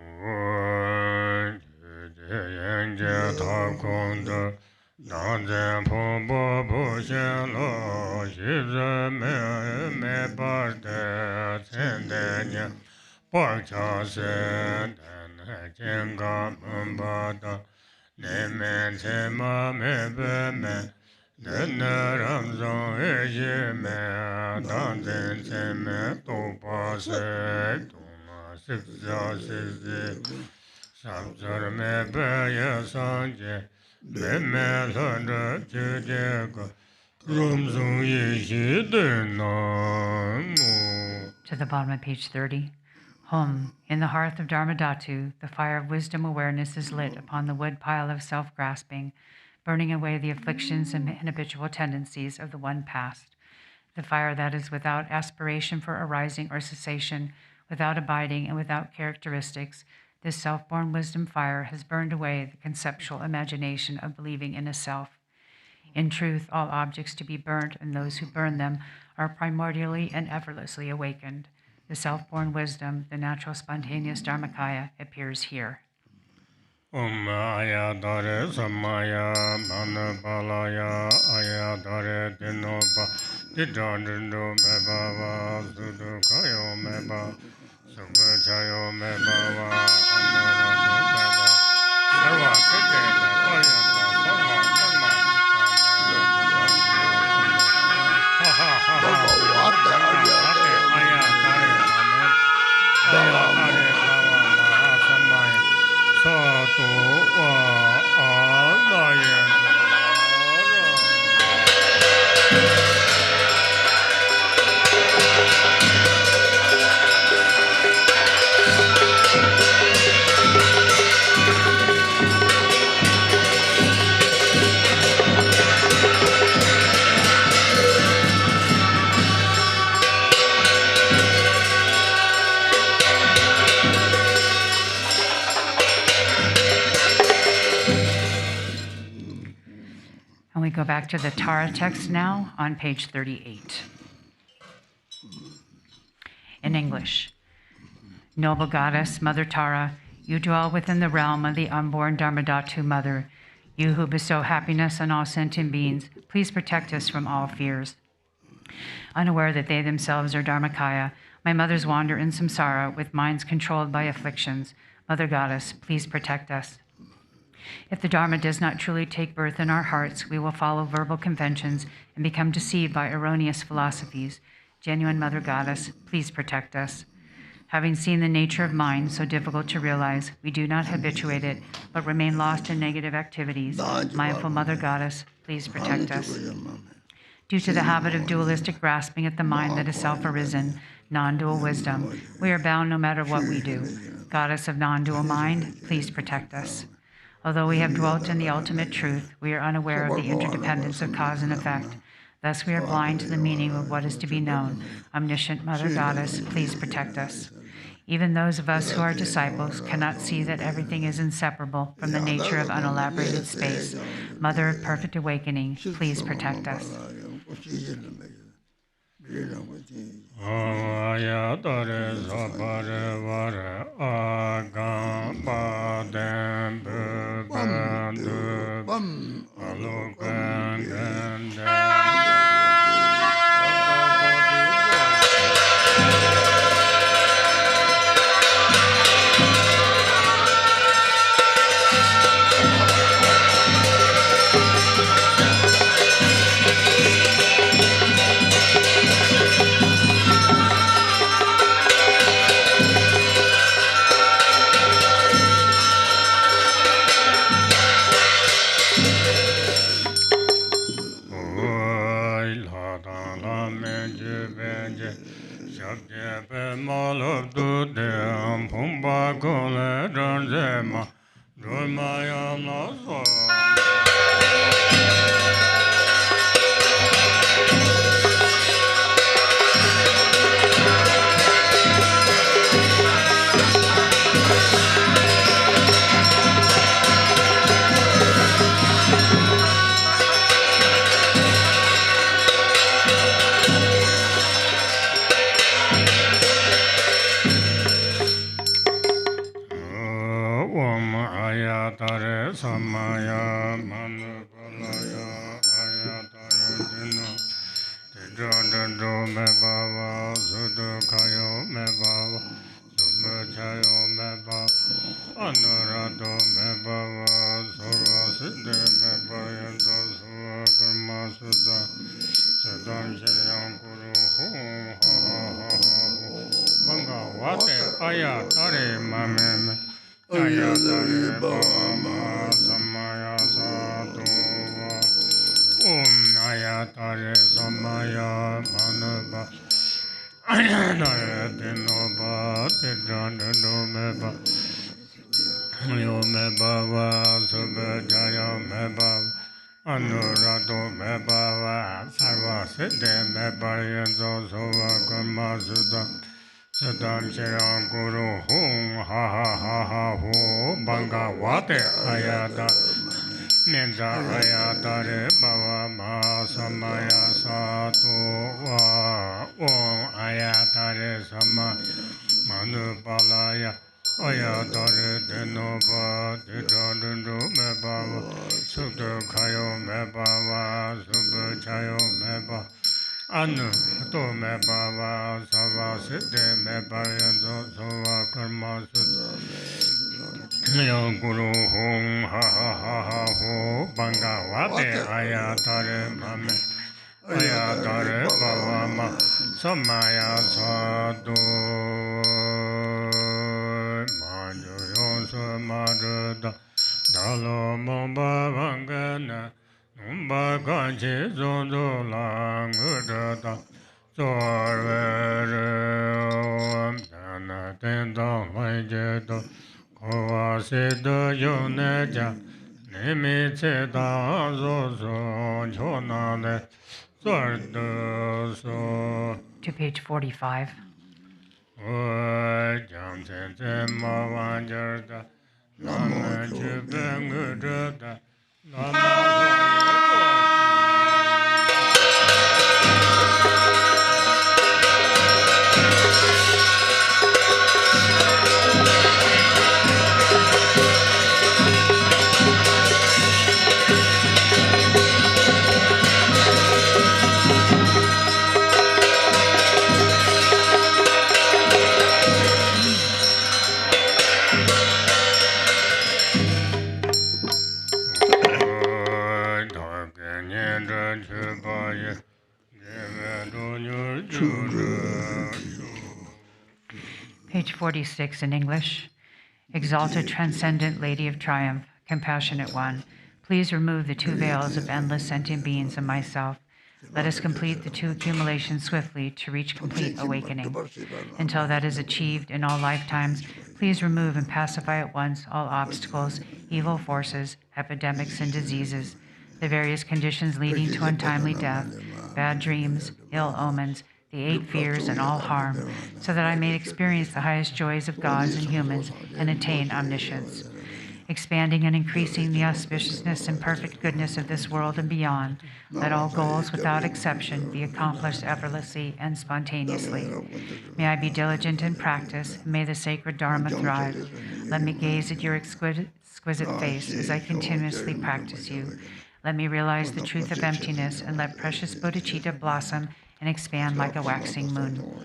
the bottom of page 30. Hum, in the hearth of Dharmadhatu, the fire of wisdom awareness is lit upon the wood pile of self-grasping, burning away the afflictions and habitual tendencies of the one past. The fire that is without aspiration for arising or cessation, without abiding and without characteristics, this self-born wisdom fire has burned away the conceptual imagination of believing in a self. In truth, all objects to be burnt and those who burn them are primordially and effortlessly awakened. The self-born wisdom, the natural spontaneous Dharmakaya, appears here. Aya dare samaya manapalaya aya dare dinoba didadindo mebava sudu kayo meba sugachayo mebava anarado meba sarva siddhe mepayanta sarva karma ha ha ha ha aya dare amen aya dare bhava mahasamaya Sato wa Arya. go back to the Tara text now on page 38. In English. Noble Goddess, Mother Tara, you dwell within the realm of the unborn Dharmadhatu Mother. You who bestow happiness on all sentient beings, please protect us from all fears. Unaware that they themselves are Dharmakaya, my mothers wander in samsara with minds controlled by afflictions. Mother Goddess, please protect us. If the Dharma does not truly take birth in our hearts, we will follow verbal conventions and become deceived by erroneous philosophies. Genuine Mother Goddess, please protect us. Having seen the nature of mind, so difficult to realize, we do not habituate it, but remain lost in negative activities. Mindful Mother Goddess, please protect us. Due to the habit of dualistic grasping at the mind that is self-arisen, non-dual wisdom, we are bound no matter what we do. Goddess of non-dual mind, please protect us. Although we have dwelt in the ultimate truth, we are unaware of the interdependence of cause and effect. Thus we are blind to the meaning of what is to be known. Omniscient Mother Goddess, please protect us. Even those of us who are disciples cannot see that everything is inseparable from the nature of unelaborated space. Mother of perfect awakening, please protect us. To page 45. Page 46 in English. Exalted Transcendent Lady of Triumph, Compassionate One, please remove the 2 veils of endless sentient beings in myself. Let us complete the 2 accumulations swiftly to reach complete awakening. Until that is achieved in all lifetimes, please remove and pacify at once all obstacles, evil forces, epidemics and diseases, the various conditions leading to untimely death, bad dreams, ill omens, the 8 fears, and all harm, so that I may experience the highest joys of gods and humans and attain omniscience. Expanding and increasing the auspiciousness and perfect goodness of this world and beyond, let all goals without exception be accomplished effortlessly and spontaneously. May I be diligent in practice, and may the sacred Dharma thrive. Let me gaze at your exquisite face as I continuously practice you. Let me realize the truth of emptiness, and let precious bodhicitta blossom and expand like a waxing moon.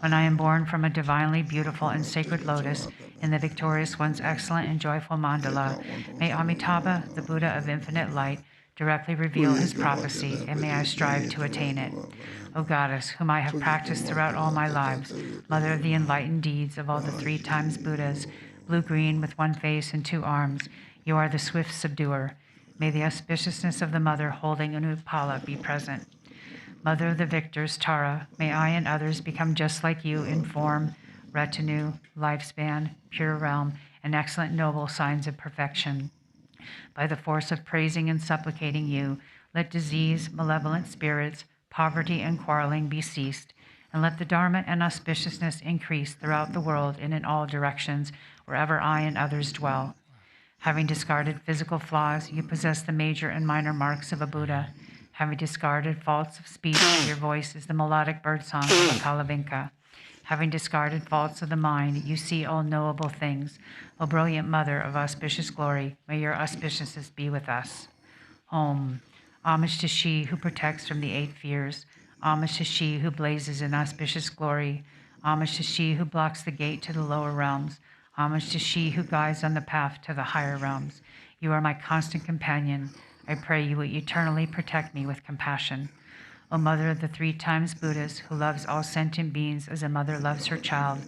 When I am born from a divinely beautiful and sacred lotus in the victorious one's excellent and joyful mandala, may Amitabha, the Buddha of infinite light, directly reveal his prophecy, and may I strive to attain it. O Goddess, whom I have practiced throughout all my lives, Mother of the enlightened deeds of all the 3 times Buddhas, blue-green with 1 face and 2 arms, you are the swift subduer. May the auspiciousness of the Mother holding an Upala be present. Mother of the victors, Tara, may I and others become just like you in form, retinue, lifespan, pure realm, and excellent noble signs of perfection. By the force of praising and supplicating you, let disease, malevolent spirits, poverty, and quarreling be ceased, and let the Dharma and auspiciousness increase throughout the world and in all directions, wherever I and others dwell. Having discarded physical flaws, you possess the major and minor marks of a Buddha. Having discarded faults of speech, your voice is the melodic birdsong of a Kalavinka. Having discarded faults of the mind, you see all knowable things. O brilliant Mother of auspicious glory, may your auspiciousness be with us. Om. Homage to she who protects from the 8 fears. Homage to she who blazes in auspicious glory. Homage to she who blocks the gate to the lower realms. Homage to she who guides on the path to the higher realms. You are my constant companion. I pray you will eternally protect me with compassion. O Mother of the 3 times Buddhas, who loves all sentient beings as a mother loves her child,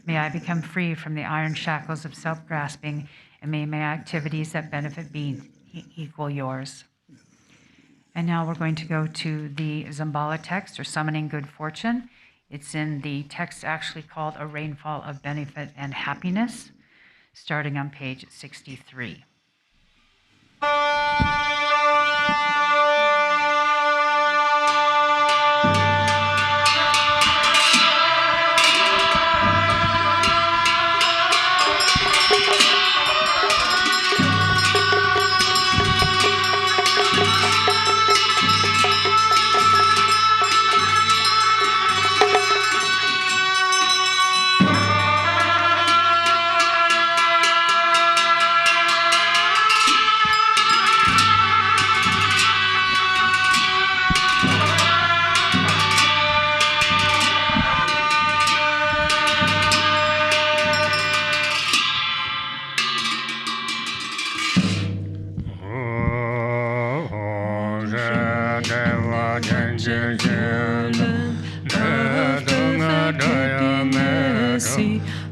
may I become free from the iron shackles of self-grasping, and may my activities that benefit beings equal yours. And now we're going to go to the Zambala text, or Summoning Good Fortune. It's in the text actually called A Rainfall of Benefit and Happiness, starting on page 63.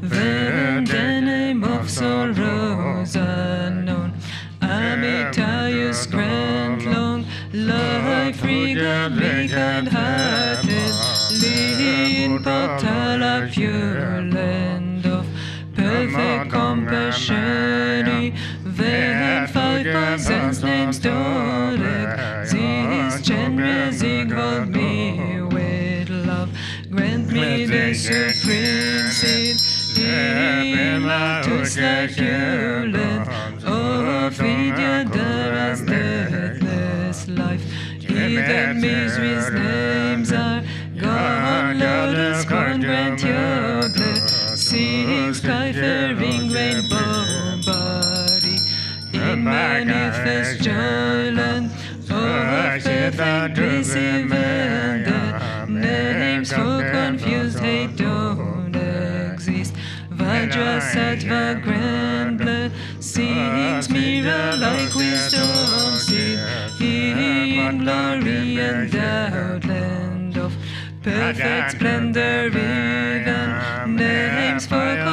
When the name of sorrows unknown, Amitaya's grand long life, freedom, kind-hearted, lean Patala, pure land of perfect compassion. When 5 possessed names dotted, these generous hold me with love. Grant me the supreme seed in lotus like you led. Oh, feed your Dharma's deathless life. He that misery's names are gone, lotus corn, grant your blessings, sky-faring rainbow body. In manifest joyland, oh, perfect receive the names for confused hate don't exist. Vajrasattva grand blessings, mirror like wisdom seed, in glory endowed land of perfect splendor, even names for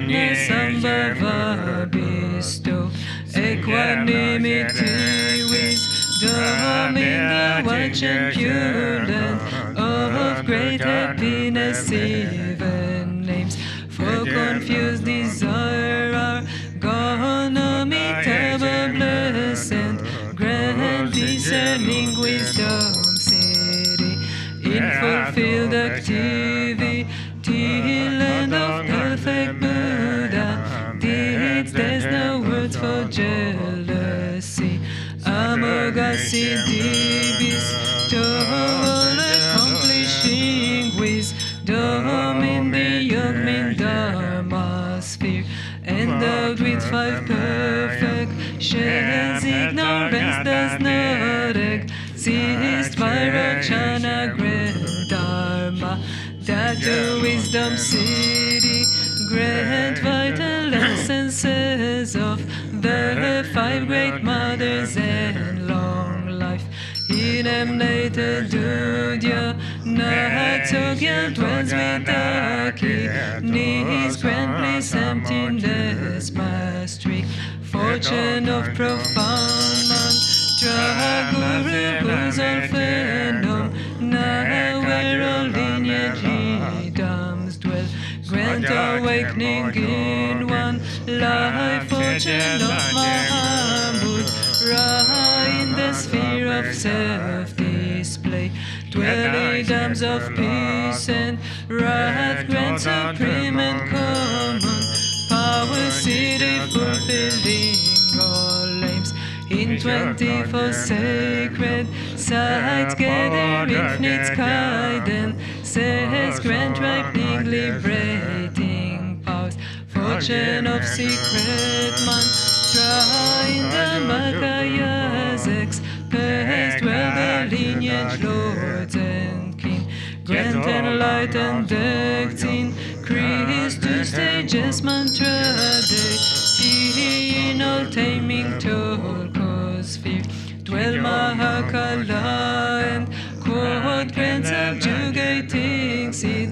sweetness Sambhava bestow, equanimity, wisdom in the watch and pure land of great happiness, even names for confused desire are gone. Amitabha blessed, grand discerning wisdom city, in fulfilled activity, land of perfect Buddha deeds. There's no words for jealousy. Amoghasiddhi bestowal, accomplishing wisdom in the Yogmin Dharma sphere, endowed with 5 perfections. Ignorance does not exist. Vairocana grand Dharma, that the wisdom city, grant vital essences of the 5 great mothers and long life. In emanated Dudya, Natsogya dwells with Aki, knees grant bliss, emptiness, mastery, fortune of profound mantra, Guru who's all phenom, now where all lineage idams dwell, grant awakening in one life, fortune of Mahamudra in the sphere of self-display, dwelling dams of peace and wrath, grant supreme and common power, city fulfilling all aims. In 24 sacred sites, gather infinite guidance, says grant ripening, liberating powers, fortune of secret mantra in the Makayas expressed, where the lineage lords and king, grant enlightened decks increase to stages mantra deity in all taming Tulkosphere, dwell Mahakala and quote grant subjugating seed,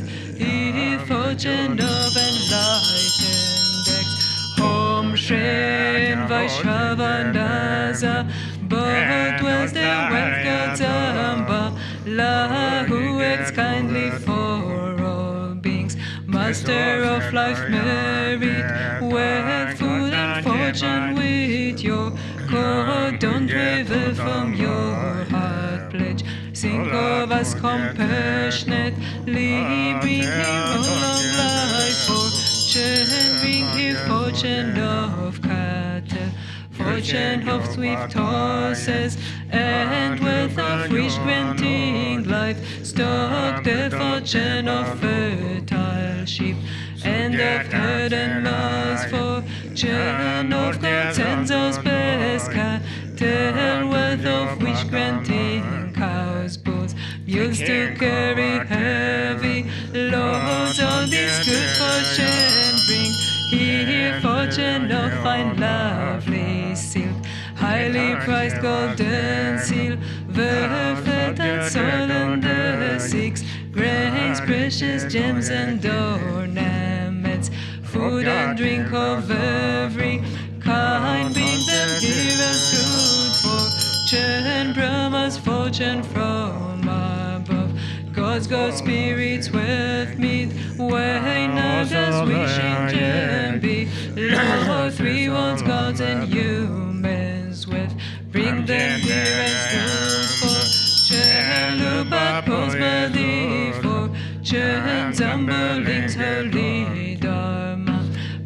fortune of enlightened decks. Om Shren Vaishnavanasa, both dwells the wealth gods Amba, La who acts kindly for all beings, master of life merit, wealth, food and fortune with your code. Don't waver from your heart pledge, think of us compassionately, bring him long life, fortune, bring him fortune of cattle, fortune of swift horses, and wealth of wish granting life, stock the fortune of fertile sheep, and of herd and mass, fortune of goats and those best cattle, wealth of wish granting cows, bulls, mules to carry heavy loads. All this good fortune bring here, fortune of fine lovely silk, highly prized golden silver, fat and soul, and the 6 grains, precious gems and ornaments, food and drink of every kind, being them here as good fortune, Brahma's fortune from above, God's God spirits with meat, way Nagas wishing gem be, Lord 3 worlds, gods and humans with, bring them here as good fortune, Lupa Cosmadi fortune, Zamboling's holy Dharma,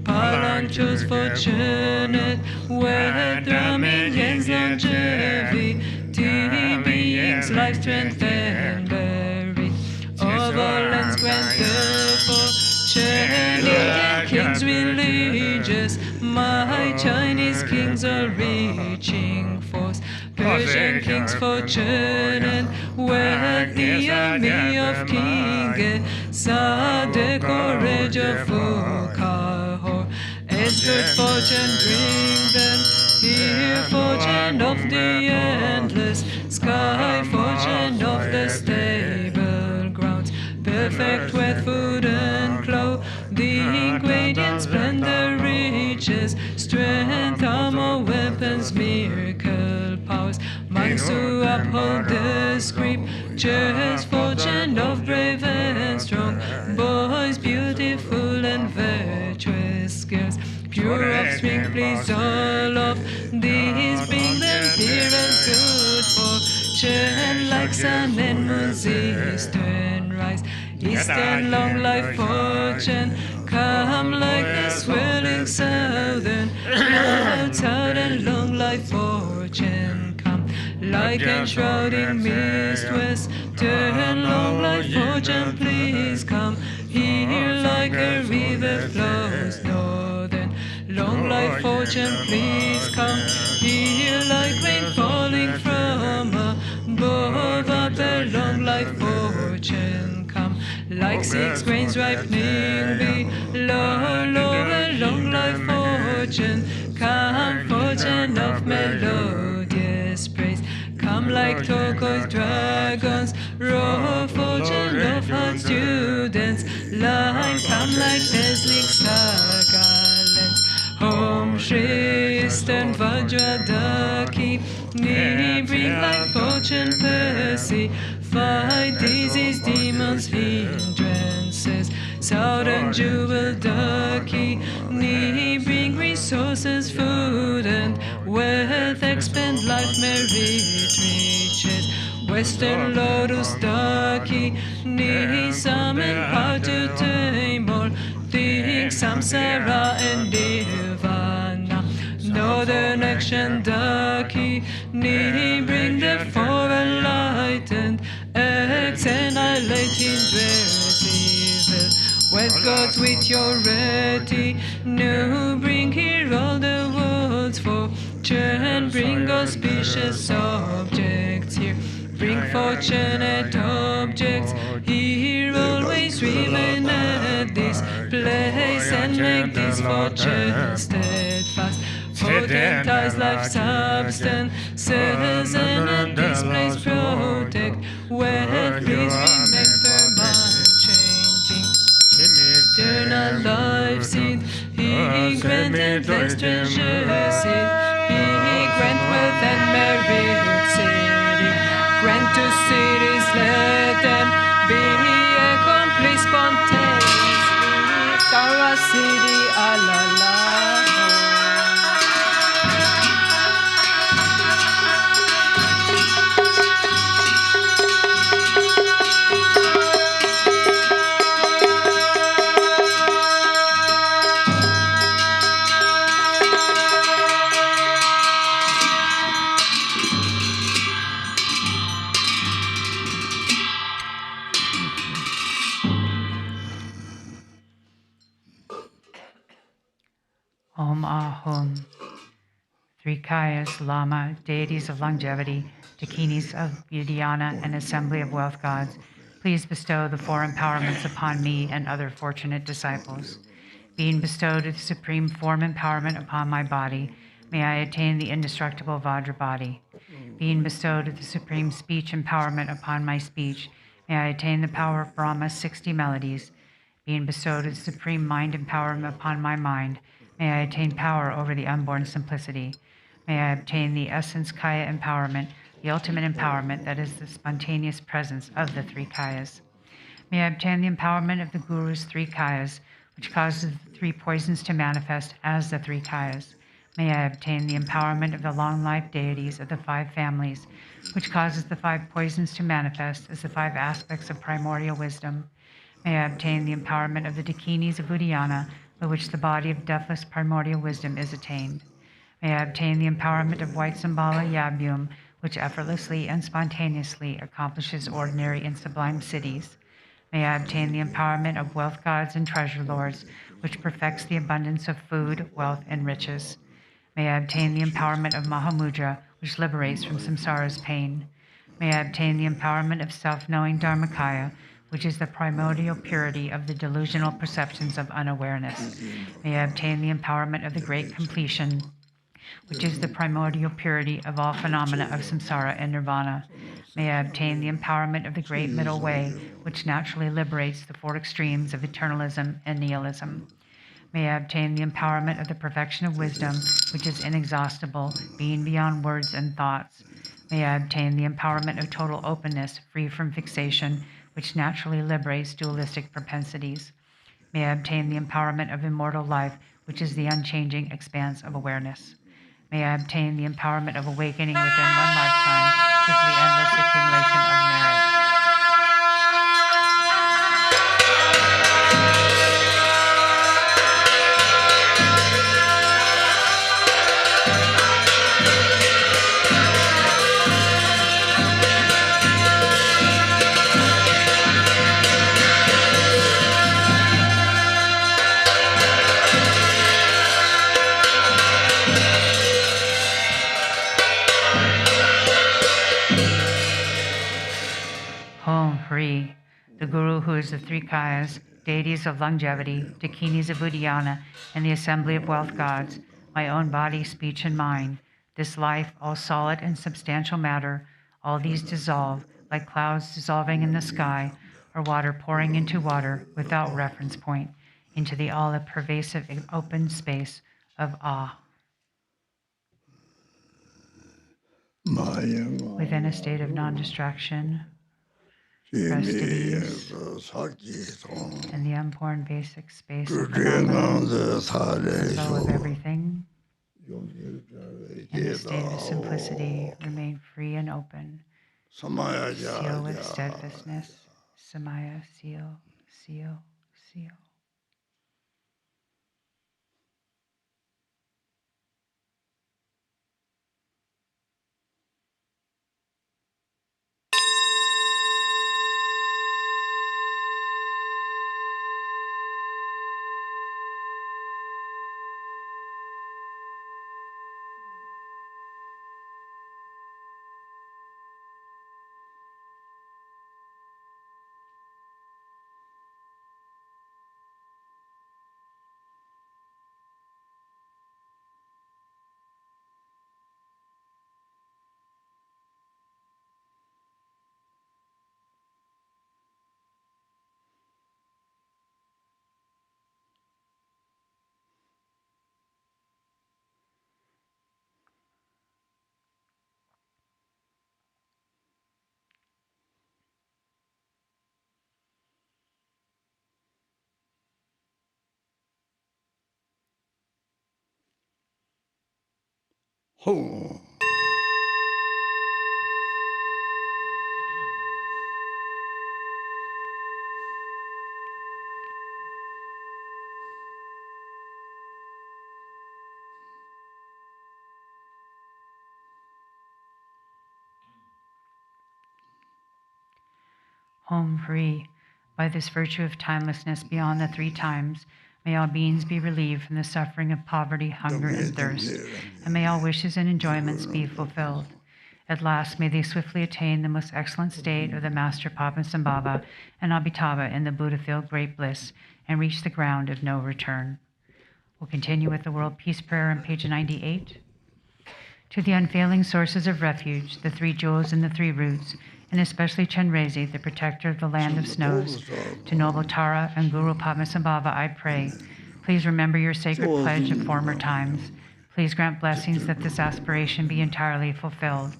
Palanchos fortunate, where drumming hands longevity, beings life strength and berry, of all lands grant the fortune, Indian kings religious, my Chinese kings are reaching force, Persian kings fortunate, where the army of King Sadek courage of Ukahor, as good fortune bring them here, fortune of the endless sky, fortune of the stable grounds, perfect with food and clothing, radiant splendor to uphold the scriptures, fortune of brave and strong boys, beautiful and virtuous girls, pure offspring, please all of these, bring them here as good fortune, like sun and moon's eastern rise. Eastern long life fortune, come like the swelling southern clouds out, and long life fortune come like enshrouding mist western. Long life fortune, please come here like a river flows northern. Long life fortune, please come here like rain falling from above. Up there, long life fortune come like 6 grains ripening below. Lower, long life fortune come, fortune of melodious praise, come like turquoise dragons roar, fortune of hard students line, come like dazzling star garlands. Om Shri Eastern Vajradaki, bring like fortune Percy, fight disease, demons, hindrances. Southern Jewel Ducky, bring resources, food and wealth, expand life, merit riches. Western Lotus Ducky, summon power to tame all things, samsara and nirvana. Northern Action Ducky, bring the four enlightened acts, annihilating dread evil. With gods with your ready, no, bring here all the world's fortune, bring auspicious objects here, bring fortunate objects here, always remain at this place, and make this fortune steadfast. Potent ties life substances, and at this place protect wealth, please remain firm unchanging. Eternal life seed, he granted this treasure seed, he grant wealth and merit city, grant to cities, let them be accomplished spontaneously. Our city, alala. Om Ahum. Three Kayas, Lama, deities of longevity, Dakinis of Udayana, and assembly of wealth gods, please bestow the four empowerments upon me and other fortunate disciples. Being bestowed with supreme form empowerment upon my body, may I attain the indestructible Vajra body. Being bestowed with the supreme speech empowerment upon my speech, may I attain the power of Brahma's 60 melodies. Being bestowed with supreme mind empowerment upon my mind, may I attain power over the unborn simplicity. May I obtain the essence Kaya empowerment, the ultimate empowerment that is the spontaneous presence of the three Kayas. May I obtain the empowerment of the Guru's three Kayas, which causes the three poisons to manifest as the three Kayas. May I obtain the empowerment of the long-life deities of the five families, which causes the five poisons to manifest as the five aspects of primordial wisdom. May I obtain the empowerment of the Dakinis of Udayana, by which the body of deathless primordial wisdom is attained. May I obtain the empowerment of White Sambala Yabum, which effortlessly and spontaneously accomplishes ordinary and sublime cities. May I obtain the empowerment of wealth gods and treasure lords, which perfects the abundance of food, wealth, and riches. May I obtain the empowerment of Mahamudra, which liberates from samsara's pain. May I obtain the empowerment of self-knowing Dharmakaya, which is the primordial purity of the delusional perceptions of unawareness. May I obtain the empowerment of the great completion, which is the primordial purity of all phenomena of samsara and nirvana. May I obtain the empowerment of the great middle way, which naturally liberates the four extremes of eternalism and nihilism. May I obtain the empowerment of the perfection of wisdom, which is inexhaustible, being beyond words and thoughts. May I obtain the empowerment of total openness, free from fixation, which naturally liberates dualistic propensities. May I obtain the empowerment of immortal life, which is the unchanging expanse of awareness. May I obtain the empowerment of awakening within one lifetime, which is the endless accumulation of merit. Home free, the Guru who is the three Kayas, deities of longevity, Dakinis of Udayana, and the assembly of wealth gods, my own body, speech, and mind, this life, all solid and substantial matter, all these dissolve, like clouds dissolving in the sky, or water pouring into water without reference point, into the all-pervasive open space of awe. Within a state of non-distraction, rest at ease, and the unborn basic space of phenomena, the flow of everything, in a state of simplicity, remain free and open, seal with steadfastness, Samaya, seal, seal, seal. Home. Home free, by this virtue of timelessness beyond the three times, may all beings be relieved from the suffering of poverty, hunger, and thirst, and may all wishes and enjoyments be fulfilled. At last, may they swiftly attain the most excellent state of the Master Padmasambhava and Abhitava in the Buddha-filled great bliss, and reach the ground of no return. We'll continue with the World Peace Prayer on page 98. To the unfailing sources of refuge, the three jewels and the three roots, and especially Chenrezi, the protector of the land of snows, to noble Tara and Guru Padmasambhava, I pray, please remember your sacred pledge of former times. Please grant blessings that this aspiration be entirely fulfilled.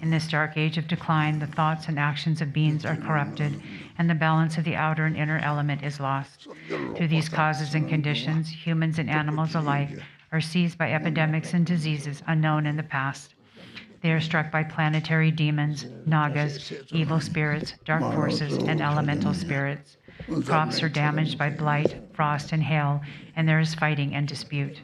In this dark age of decline, the thoughts and actions of beings are corrupted, and the balance of the outer and inner element is lost. Through these causes and conditions, humans and animals alike are seized by epidemics and diseases unknown in the past. They are struck by planetary demons, nagas, evil spirits, dark forces, and elemental spirits. Crops are damaged by blight, frost, and hail, and there is fighting and dispute.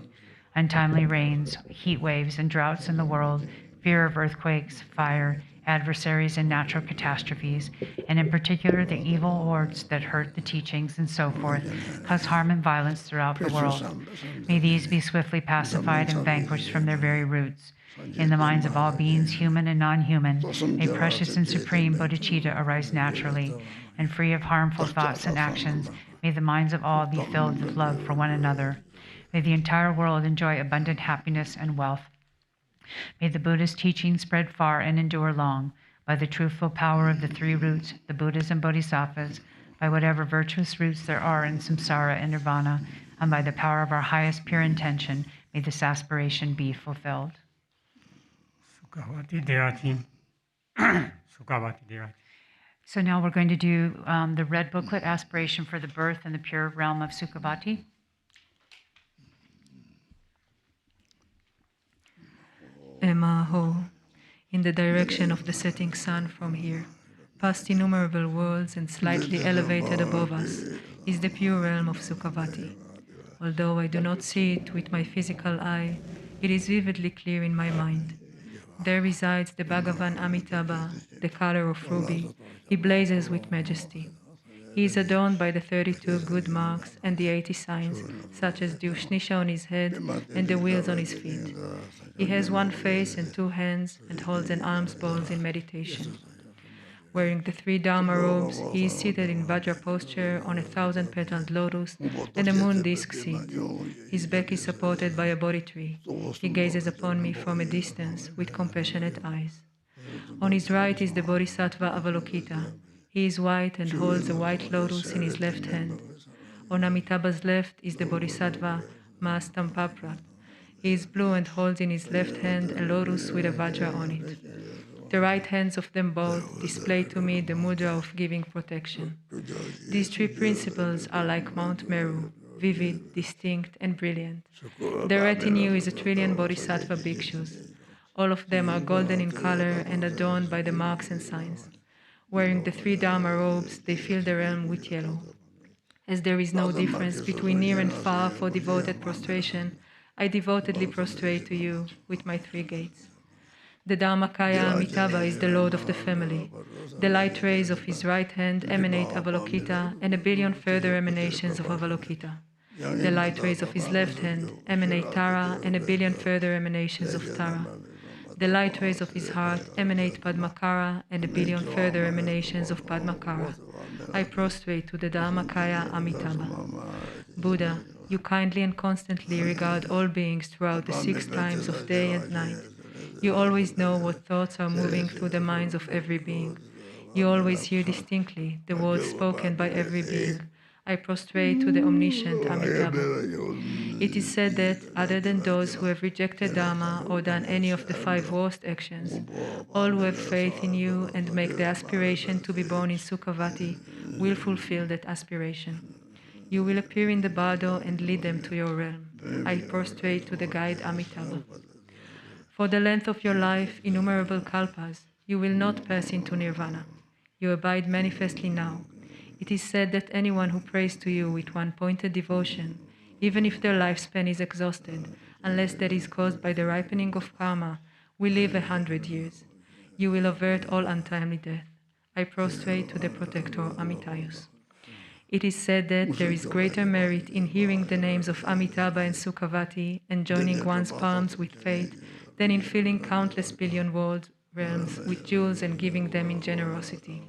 Untimely rains, heat waves, and droughts in the world, fear of earthquakes, fire, adversaries, and natural catastrophes, and in particular the evil hordes that hurt the teachings and so forth, cause harm and violence throughout the world. May these be swiftly pacified and vanquished from their very roots. In the minds of all beings, human and non-human, may precious and supreme bodhicitta arise naturally, and free of harmful thoughts and actions, may the minds of all be filled with love for one another. May the entire world enjoy abundant happiness and wealth. May the Buddha's teachings spread far and endure long, by the truthful power of the three roots, the Buddhas and Bodhisattvas, by whatever virtuous roots there are in samsara and nirvana, and by the power of our highest pure intention, may this aspiration be fulfilled. Sukhavati Deyachi, Sukhavati Devata. So now we're going to do the red booklet, Aspiration for the Birth in the Pure Realm of Sukhavati. Emaho, in the direction of the setting sun from here, past innumerable worlds and slightly elevated above us, is the pure realm of Sukhavati. Although I do not see it with my physical eye, it is vividly clear in my mind. There resides the Bhagavan Amitabha, the color of ruby. He blazes with majesty. He is adorned by the 32 good marks and the 80 signs, such as the Ushnisha on his head and the wheels on his feet. He has one face and 2 hands and holds an alms bowls in meditation. Wearing the 3 Dharma robes, he is seated in Vajra posture on a 1,000-petaled lotus and a moon disk seat. His back is supported by a Bodhi tree. He gazes upon me from a distance with compassionate eyes. On his right is the Bodhisattva Avalokita. He is white and holds a white lotus in his left hand. On Amitabha's left is the Bodhisattva Mastampaprat. He is blue and holds in his left hand a lotus with a Vajra on it. The right hands of them both display to me the mudra of giving protection. These 3 principles are like Mount Meru, vivid, distinct, and brilliant. Their retinue is 1,000,000,000 Bodhisattva bhikshus. All of them are golden in color and adorned by the marks and signs. Wearing the 3 Dharma robes, they fill the realm with yellow. As there is no difference between near and far for devoted prostration, I devotedly prostrate to you with my 3 gates. The Dharmakaya Amitabha is the lord of the family. The light rays of his right hand emanate Avalokita and 1,000,000,000 further emanations of Avalokita. The light rays of his left hand emanate Tara and 1,000,000,000 further emanations of Tara. The light rays of his heart emanate Padmakara and 1,000,000,000 further emanations of Padmakara. I prostrate to the Dharmakaya Amitabha. Buddha, you kindly and constantly regard all beings throughout the 6 times of day and night. You always know what thoughts are moving through the minds of every being. You always hear distinctly the words spoken by every being. I prostrate to the omniscient Amitabha. It is said that, other than those who have rejected Dharma or done any of the 5 worst actions, all who have faith in you and make the aspiration to be born in Sukhavati will fulfill that aspiration. You will appear in the bardo and lead them to your realm. I prostrate to the guide Amitabha. For the length of your life, innumerable kalpas, you will not pass into nirvana. You abide manifestly now. It is said that anyone who prays to you with one pointed devotion, even if their lifespan is exhausted, unless that is caused by the ripening of karma, will live 100 years. You will avert all untimely death. I prostrate to the protector Amitayus. It is said that there is greater merit in hearing the names of Amitabha and Sukhavati and joining one's palms with faith than in filling countless billion world realms with jewels and giving them in generosity.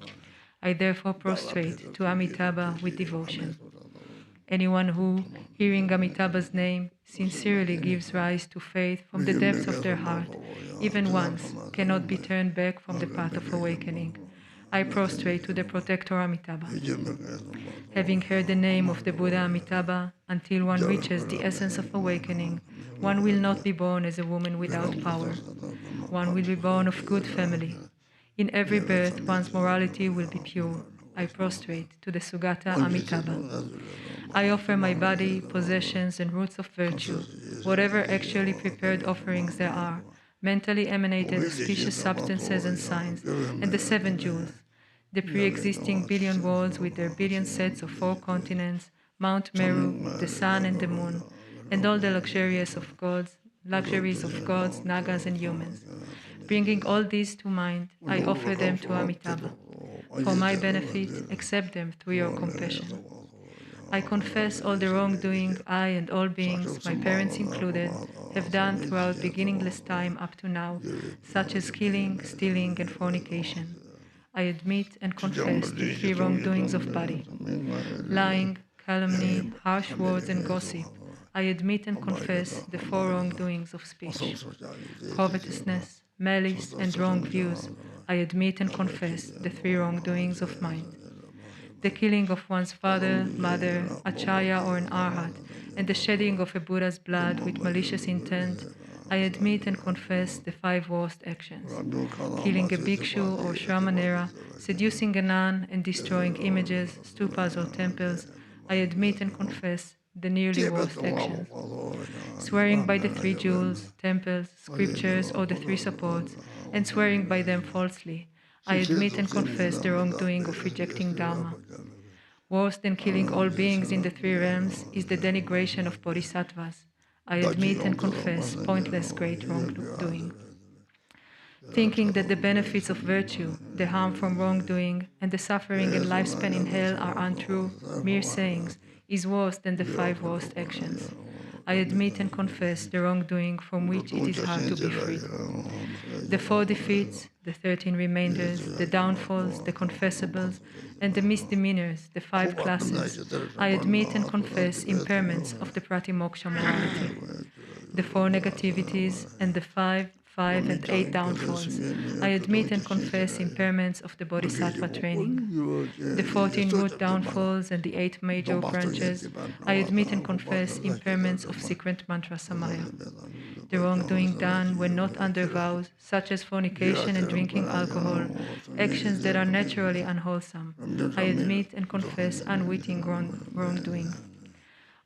I therefore prostrate to Amitabha with devotion. Anyone who, hearing Amitabha's name, sincerely gives rise to faith from the depths of their heart, even once, cannot be turned back from the path of awakening. I prostrate to the protector Amitabha. Having heard the name of the Buddha Amitabha, until one reaches the essence of awakening, one will not be born as a woman without power. One will be born of good family. In every birth, one's morality will be pure. I prostrate to the Sugata Amitabha. I offer my body, possessions, and roots of virtue, whatever actually prepared offerings there are, mentally emanated auspicious substances and signs, and the 7 jewels, the pre-existing billion worlds with their billion sets of 4 continents, Mount Meru, the sun and the moon, and all the luxuries of gods, Nagas, and humans. Bringing all these to mind, I offer them to Amitabha. For my benefit, accept them through your compassion. I confess all the wrongdoing I and all beings, my parents included, have done throughout beginningless time up to now, such as killing, stealing, and fornication. I admit and confess the 3 wrongdoings of body: lying, calumny, harsh words, and gossip. I admit and confess the 4 wrongdoings of speech: covetousness, malice, and wrong views. I admit and confess the 3 wrongdoings of mind: the killing of one's father, mother, acharya, or an arhat, and the shedding of a Buddha's blood with malicious intent. I admit and confess the 5 worst actions: killing a bhikshu or shramanera, seducing a nun, and destroying images, stupas or temples. I admit and confess the nearly worst actions: swearing by the 3 jewels, temples, scriptures, or the 3 supports, and swearing by them falsely. I admit and confess the wrongdoing of rejecting Dharma. Worse than killing all beings in the 3 realms is the denigration of bodhisattvas. I admit and confess pointless great wrongdoing. Thinking that the benefits of virtue, the harm from wrongdoing, and the suffering and lifespan in hell are untrue, mere sayings, is worse than the 5 worst actions. I admit and confess the wrongdoing from which it is hard to be free. The 4 defeats, the 13 remainders, the downfalls, the confessables, and the misdemeanors, the 5 classes, I admit and confess impairments of the pratimoksha morality. The 4 negativities and the 5 and 8 downfalls, I admit and confess impairments of the bodhisattva training. The 14 root downfalls and the 8 major branches, I admit and confess impairments of secret mantra samaya. The wrongdoing done when not under vows, such as fornication and drinking alcohol, actions that are naturally unwholesome, I admit and confess unwitting wrongdoing.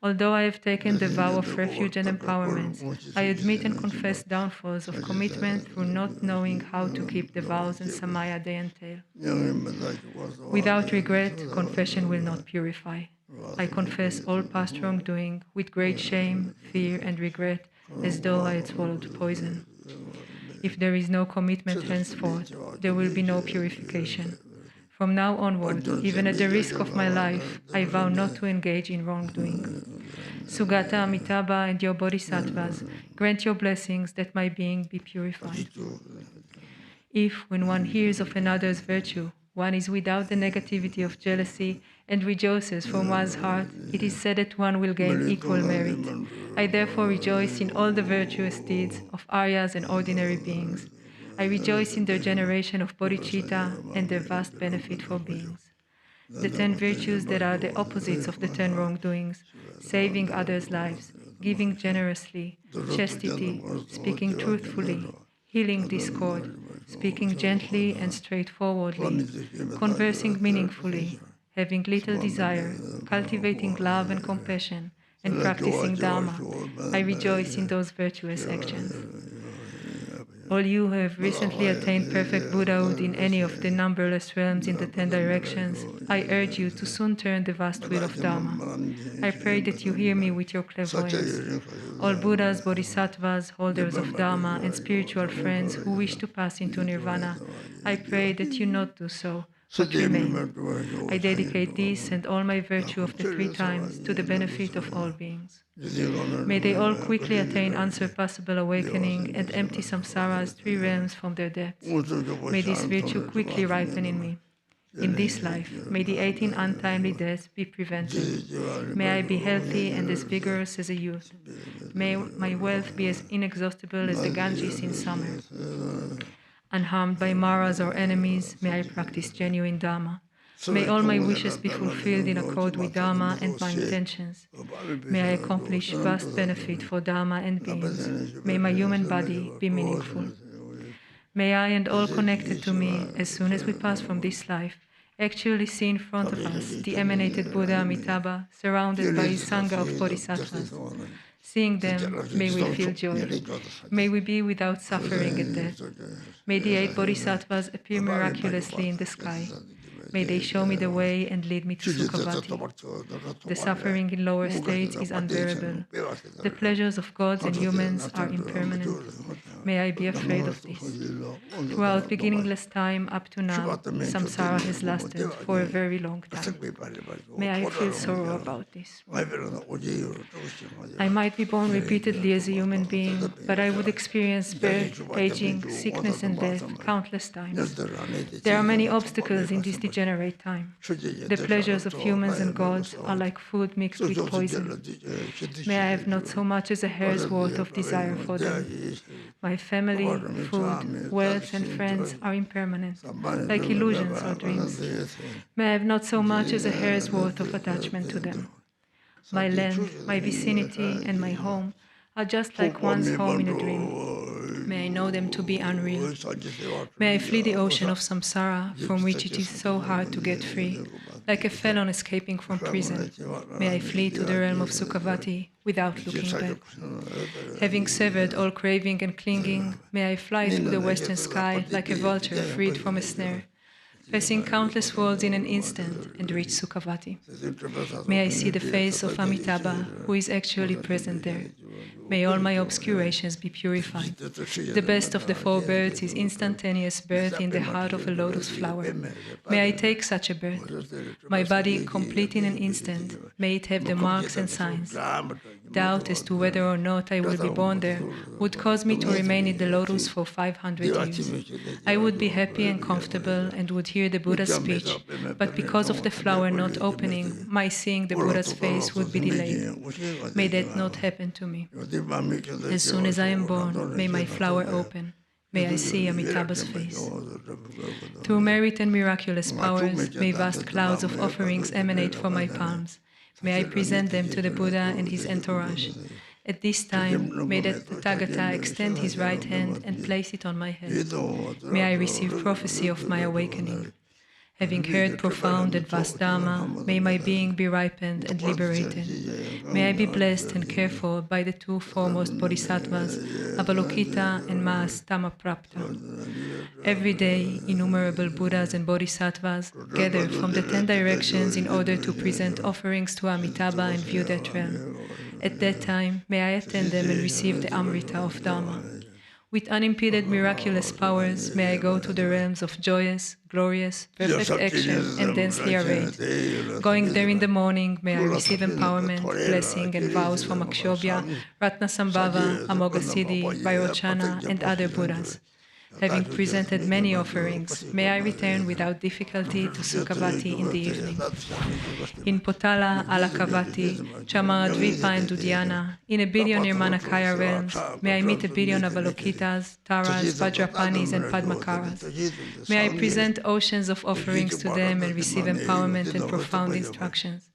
Although I have taken the vow of refuge and empowerment, I admit and confess downfalls of commitment through not knowing how to keep the vows and samaya they entail. Without regret, confession will not purify. I confess all past wrongdoing with great shame, fear, and regret, as though I had swallowed poison. If there is no commitment henceforth, there will be no purification. From now onward, even at the risk of my life, I vow not to engage in wrongdoing. Sugata Amitabha and your bodhisattvas, grant your blessings that my being be purified. If, when one hears of another's virtue, one is without the negativity of jealousy and rejoices from one's heart, it is said that one will gain equal merit. I therefore rejoice in all the virtuous deeds of Aryas and ordinary beings. I rejoice in their generation of bodhicitta and their vast benefit for beings. The 10 virtues that are the opposites of the 10 wrongdoings: saving others' lives, giving generously, chastity, speaking truthfully, healing discord, speaking gently and straightforwardly, conversing meaningfully, having little desire, cultivating love and compassion, and practicing Dharma. I rejoice in those virtuous actions. All you who have recently attained perfect Buddhahood in any of the numberless realms in the 10 directions, I urge you to soon turn the vast wheel of Dharma. I pray that you hear me with your clairvoyance. All Buddhas, Bodhisattvas, holders of Dharma, and spiritual friends who wish to pass into Nirvana, I pray that you not do so, but remain. I dedicate this and all my virtue of the 3 times to the benefit of all beings. May they all quickly attain unsurpassable awakening and empty samsara's 3 realms from their depths. May this virtue quickly ripen in me. In this life, may the 18 untimely deaths be prevented. May I be healthy and as vigorous as a youth. May my wealth be as inexhaustible as the Ganges in summer. Unharmed by maras or enemies, may I practice genuine Dharma. May all my wishes be fulfilled in accord with Dharma and my intentions. May I accomplish vast benefit for Dharma and beings. May my human body be meaningful. May I and all connected to me, as soon as we pass from this life, actually see in front of us the emanated Buddha Amitabha, surrounded by his Sangha of Bodhisattvas. Seeing them, may we feel joy. May we be without suffering at death. May the 8 Bodhisattvas appear miraculously in the sky. May they show me the way and lead me to Sukhavati. The suffering in lower states is unbearable. The pleasures of gods and humans are impermanent. May I be afraid of this. Throughout beginningless time up to now, samsara has lasted for a very long time. May I feel sorrow about this. I might be born repeatedly as a human being, but I would experience birth, aging, sickness, and death countless times. There are many obstacles in this degenerate time. The pleasures of humans and gods are like food mixed with poison. May I have not so much as a hair's worth of desire for them. My family, food, wealth, and friends are impermanent, like illusions or dreams. May I have not so much as a hair's worth of attachment to them. My land, my vicinity, and my home are just like one's home in a dream. May I know them to be unreal. May I flee the ocean of samsara, from which it is so hard to get free, like a felon escaping from prison. May I flee to the realm of Sukhavati without looking back. Having severed all craving and clinging, may I fly through the western sky like a vulture freed from a snare, passing countless worlds in an instant and reach Sukhavati. May I see the face of Amitabha, who is actually present there. May all my obscurations be purified. The best of the four births is instantaneous birth in the heart of a lotus flower. May I take such a birth. My body, complete in an instant, may it have the marks and signs. Doubt as to whether or not I will be born there would cause me to remain in the lotus for 500 years. I would be happy and comfortable and would hear the Buddha's speech, but because of the flower not opening, my seeing the Buddha's face would be delayed. May that not happen to me. As soon as I am born, may my flower open. May I see Amitabha's face. Through merit and miraculous powers, may vast clouds of offerings emanate from my palms. May I present them to the Buddha and his entourage. At this time, may the Tathagata extend his right hand and place it on my head. May I receive prophecy of my awakening. Having heard profound and vast Dharma, may my being be ripened and liberated. May I be blessed and cared for by the two foremost bodhisattvas, Avalokita and Maas Tamaprapta. Every day, innumerable Buddhas and Bodhisattvas gather from the 10 directions in order to present offerings to Amitabha and view that realm. At that time, may I attend them and receive the Amrita of Dharma. With unimpeded miraculous powers, may I go to the realms of joyous, glorious, perfect action, and densely arrayed. Going there in the morning, may I receive empowerment, blessing, and vows from Akshobhya, Ratnasambhava, Amoghasiddhi, Vairochana, and other Buddhas. Having presented many offerings, may I return without difficulty to Sukhavati in the evening. In Potala, Alakavati, Chamaradvipa, and Dudhyana, in a billion Nirmanakaya realms, may I meet a billion Avalokitas, Taras, Vajrapanis, and Padmakaras. May I present oceans of offerings to them and receive empowerment and profound instructions.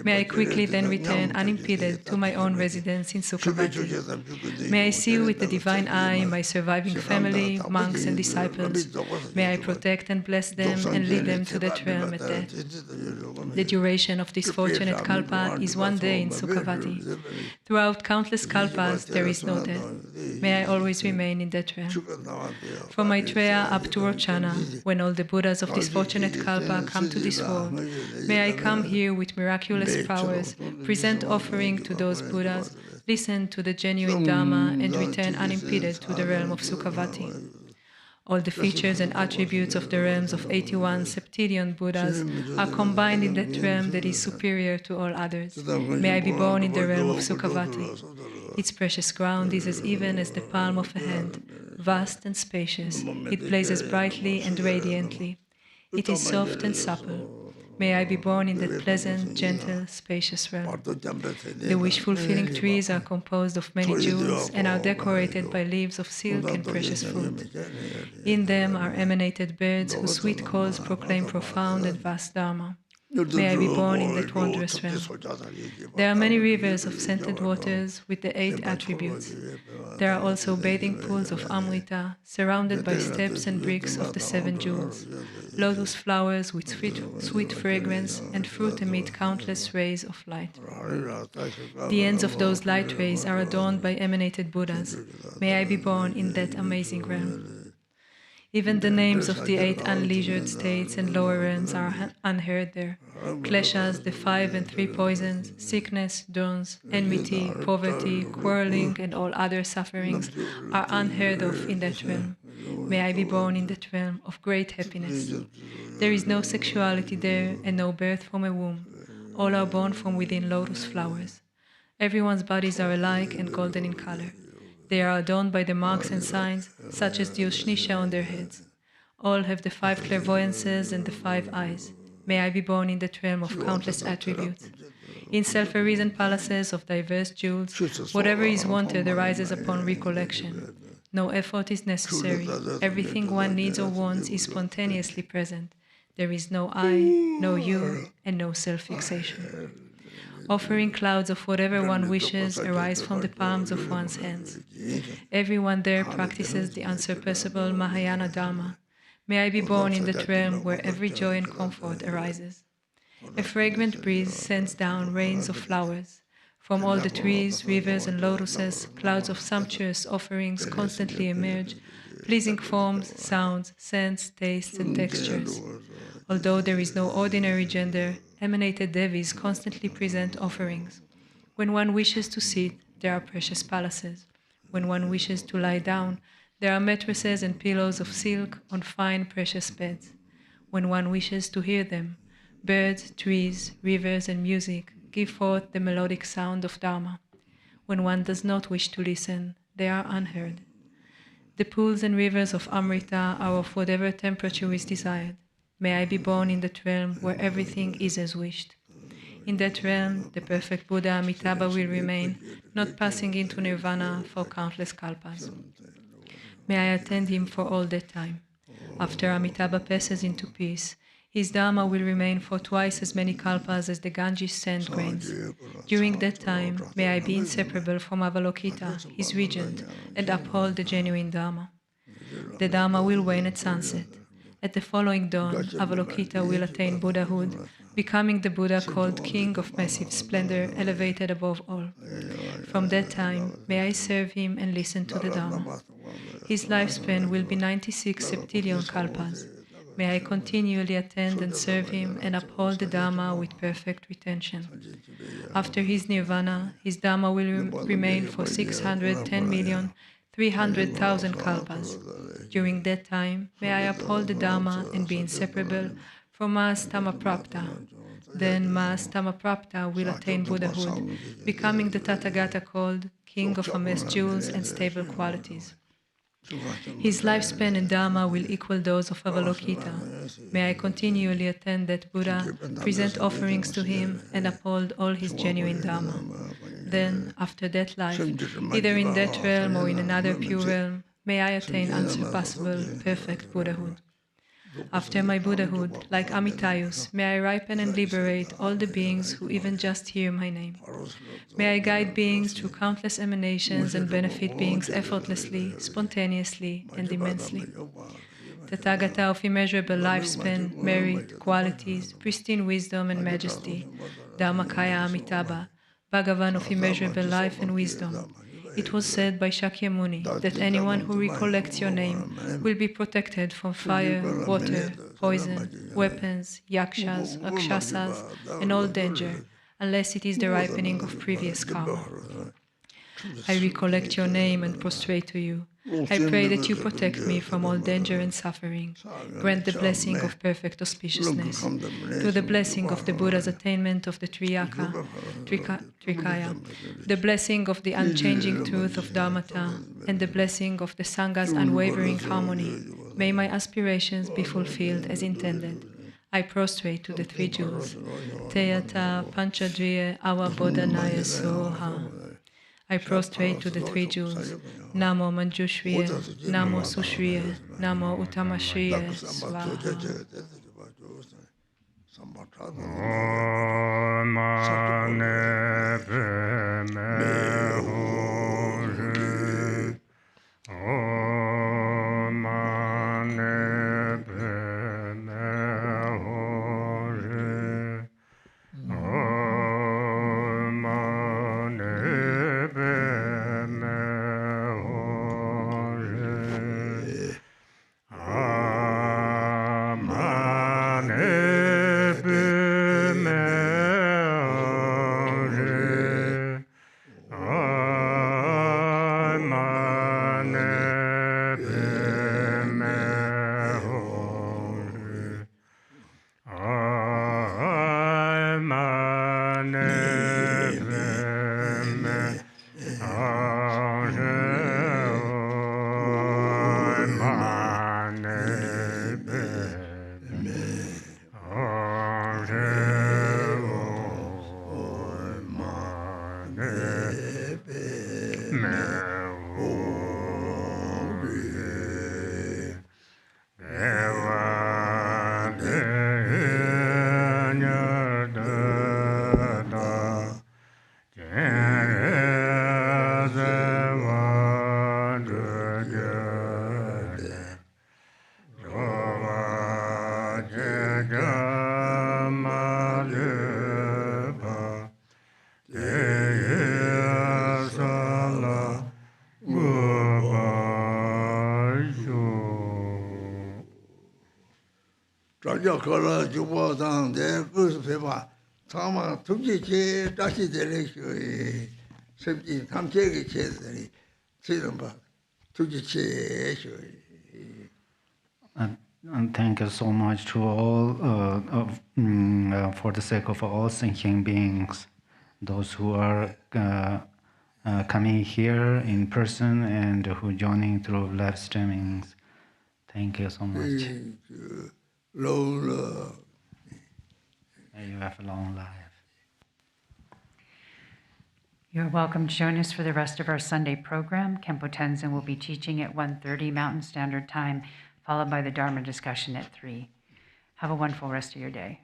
May I quickly then return unimpeded to my own residence in Sukhavati. May I see with the divine eye my surviving family, monks and disciples. May I protect and bless them and lead them to that realm at death. The duration of this fortunate kalpa is 1 day in Sukhavati. Throughout countless kalpas, there is no death. May I always remain in that realm. From Maitreya up to Rochana, when all the Buddhas of this fortunate kalpa come to this world, may I come here with miraculous powers, present offering to those Buddhas, listen to the genuine Dharma, and return unimpeded to the realm of Sukhavati. All the features and attributes of the realms of 81 septillion Buddhas are combined in that realm that is superior to all others. May I be born in the realm of Sukhavati. Its precious ground is as even as the palm of a hand, vast and spacious. It blazes brightly and radiantly. It is soft and supple. May I be born in that pleasant, gentle, spacious realm. The wish-fulfilling trees are composed of many jewels and are decorated by leaves of silk and precious fruit. In them are emanated birds whose sweet calls proclaim profound and vast Dharma. May I be born in that wondrous realm. There are many rivers of scented waters with the 8 attributes. There are also bathing pools of Amrita, surrounded by steps and bricks of the 7 jewels, lotus flowers with sweet fragrance, and fruit emit countless rays of light. The ends of those light rays are adorned by emanated Buddhas. May I be born in that amazing realm. Even the names of the 8 unleisured states and lower realms are unheard there. Kleshas, the 5 and 3 poisons, sickness, dawns, enmity, poverty, quarreling, and all other sufferings are unheard of in that realm. May I be born in that realm of great happiness. There is no sexuality there and no birth from a womb. All are born from within lotus flowers. Everyone's bodies are alike and golden in color. They are adorned by the marks and signs, such as the Ushnisha on their heads. All have the 5 clairvoyances and the 5 eyes. May I be born in that realm of countless attributes. In self-arisen palaces of diverse jewels, whatever is wanted arises upon recollection. No effort is necessary. Everything one needs or wants is spontaneously present. There is no I, no you, and no self-fixation. Offering clouds of whatever one wishes arise from the palms of one's hands. Everyone there practices the unsurpassable Mahayana Dharma. May I be born in that realm where every joy and comfort arises. A fragrant breeze sends down rains of flowers. From all the trees, rivers, and lotuses, clouds of sumptuous offerings constantly emerge, pleasing forms, sounds, scents, tastes, and textures. Although there is no ordinary gender, emanated Devis constantly present offerings. When one wishes to sit, there are precious palaces. When one wishes to lie down, there are mattresses and pillows of silk on fine precious beds. When one wishes to hear them, birds, trees, rivers, and music give forth the melodic sound of Dharma. When one does not wish to listen, they are unheard. The pools and rivers of Amrita are of whatever temperature is desired. May I be born in that realm where everything is as wished. In that realm, the perfect Buddha Amitabha will remain, not passing into nirvana for countless kalpas. May I attend him for all that time. After Amitabha passes into peace, his Dharma will remain for twice as many kalpas as the Ganges sand grains. During that time, may I be inseparable from Avalokita, his regent, and uphold the genuine Dharma. The Dharma will wane at sunset. At the following dawn, Avalokita will attain Buddhahood, becoming the Buddha called King of Massive Splendor, elevated above all. From that time, may I serve him and listen to the Dharma. His lifespan will be 96 septillion kalpas. May I continually attend and serve him and uphold the Dharma with perfect retention. After his nirvana, his Dharma will remain for 610,300,000 kalpas. During that time, may I uphold the Dharma and be inseparable from Maas Tamaprapta. Then Maas Tamaprapta will attain Buddhahood, becoming the Tathagata called King of amassed jewels and stable qualities. His lifespan and Dharma will equal those of Avalokita. May I continually attend that Buddha, present offerings to him, and uphold all his genuine Dharma. Then, after that life, either in that realm or in another pure realm, may I attain unsurpassable, perfect Buddhahood. After my Buddhahood, like Amitayus, may I ripen and liberate all the beings who even just hear my name. May I guide beings through countless emanations and benefit beings effortlessly, spontaneously, and immensely. Tathagata of immeasurable lifespan, merit, qualities, pristine wisdom and majesty, Dharmakaya Amitabha, Bhagavan of immeasurable life and wisdom. It was said by Shakyamuni that anyone who recollects your name will be protected from fire, water, poison, weapons, yakshas, akshasas, and all danger, unless it is the ripening of previous karma. I recollect your name and prostrate to you. I pray that you protect me from all danger and suffering. Grant the blessing of perfect auspiciousness. Through the blessing of the Buddha's attainment of the Trikaya, the blessing of the unchanging truth of Dharmata, and the blessing of the Sangha's unwavering harmony, may my aspirations be fulfilled as intended. I prostrate to the three jewels. Teyata Panchadriya Avabodhanaya Soha. I prostrate to the three jewels. Namo Manjushriya, Namo Sushriya, Namo Uttamashriya, Swaha. Amen. 저저 걸어 주보다는데 그래서 배봐 사마 두기체 다시 되레시 섭지 삼체기 체들이 지금 봐 두기체 And thank you so much to all for the sake of all thinking beings, those who are coming here in person and who joining through live streamings. Thank you so much. low May you have a long life. You're welcome to join us for the rest of our Sunday program. Khenpo Tenzin will be teaching at 1:30 Mountain Standard Time, followed by the Dharma discussion at 3. Have a wonderful rest of your day.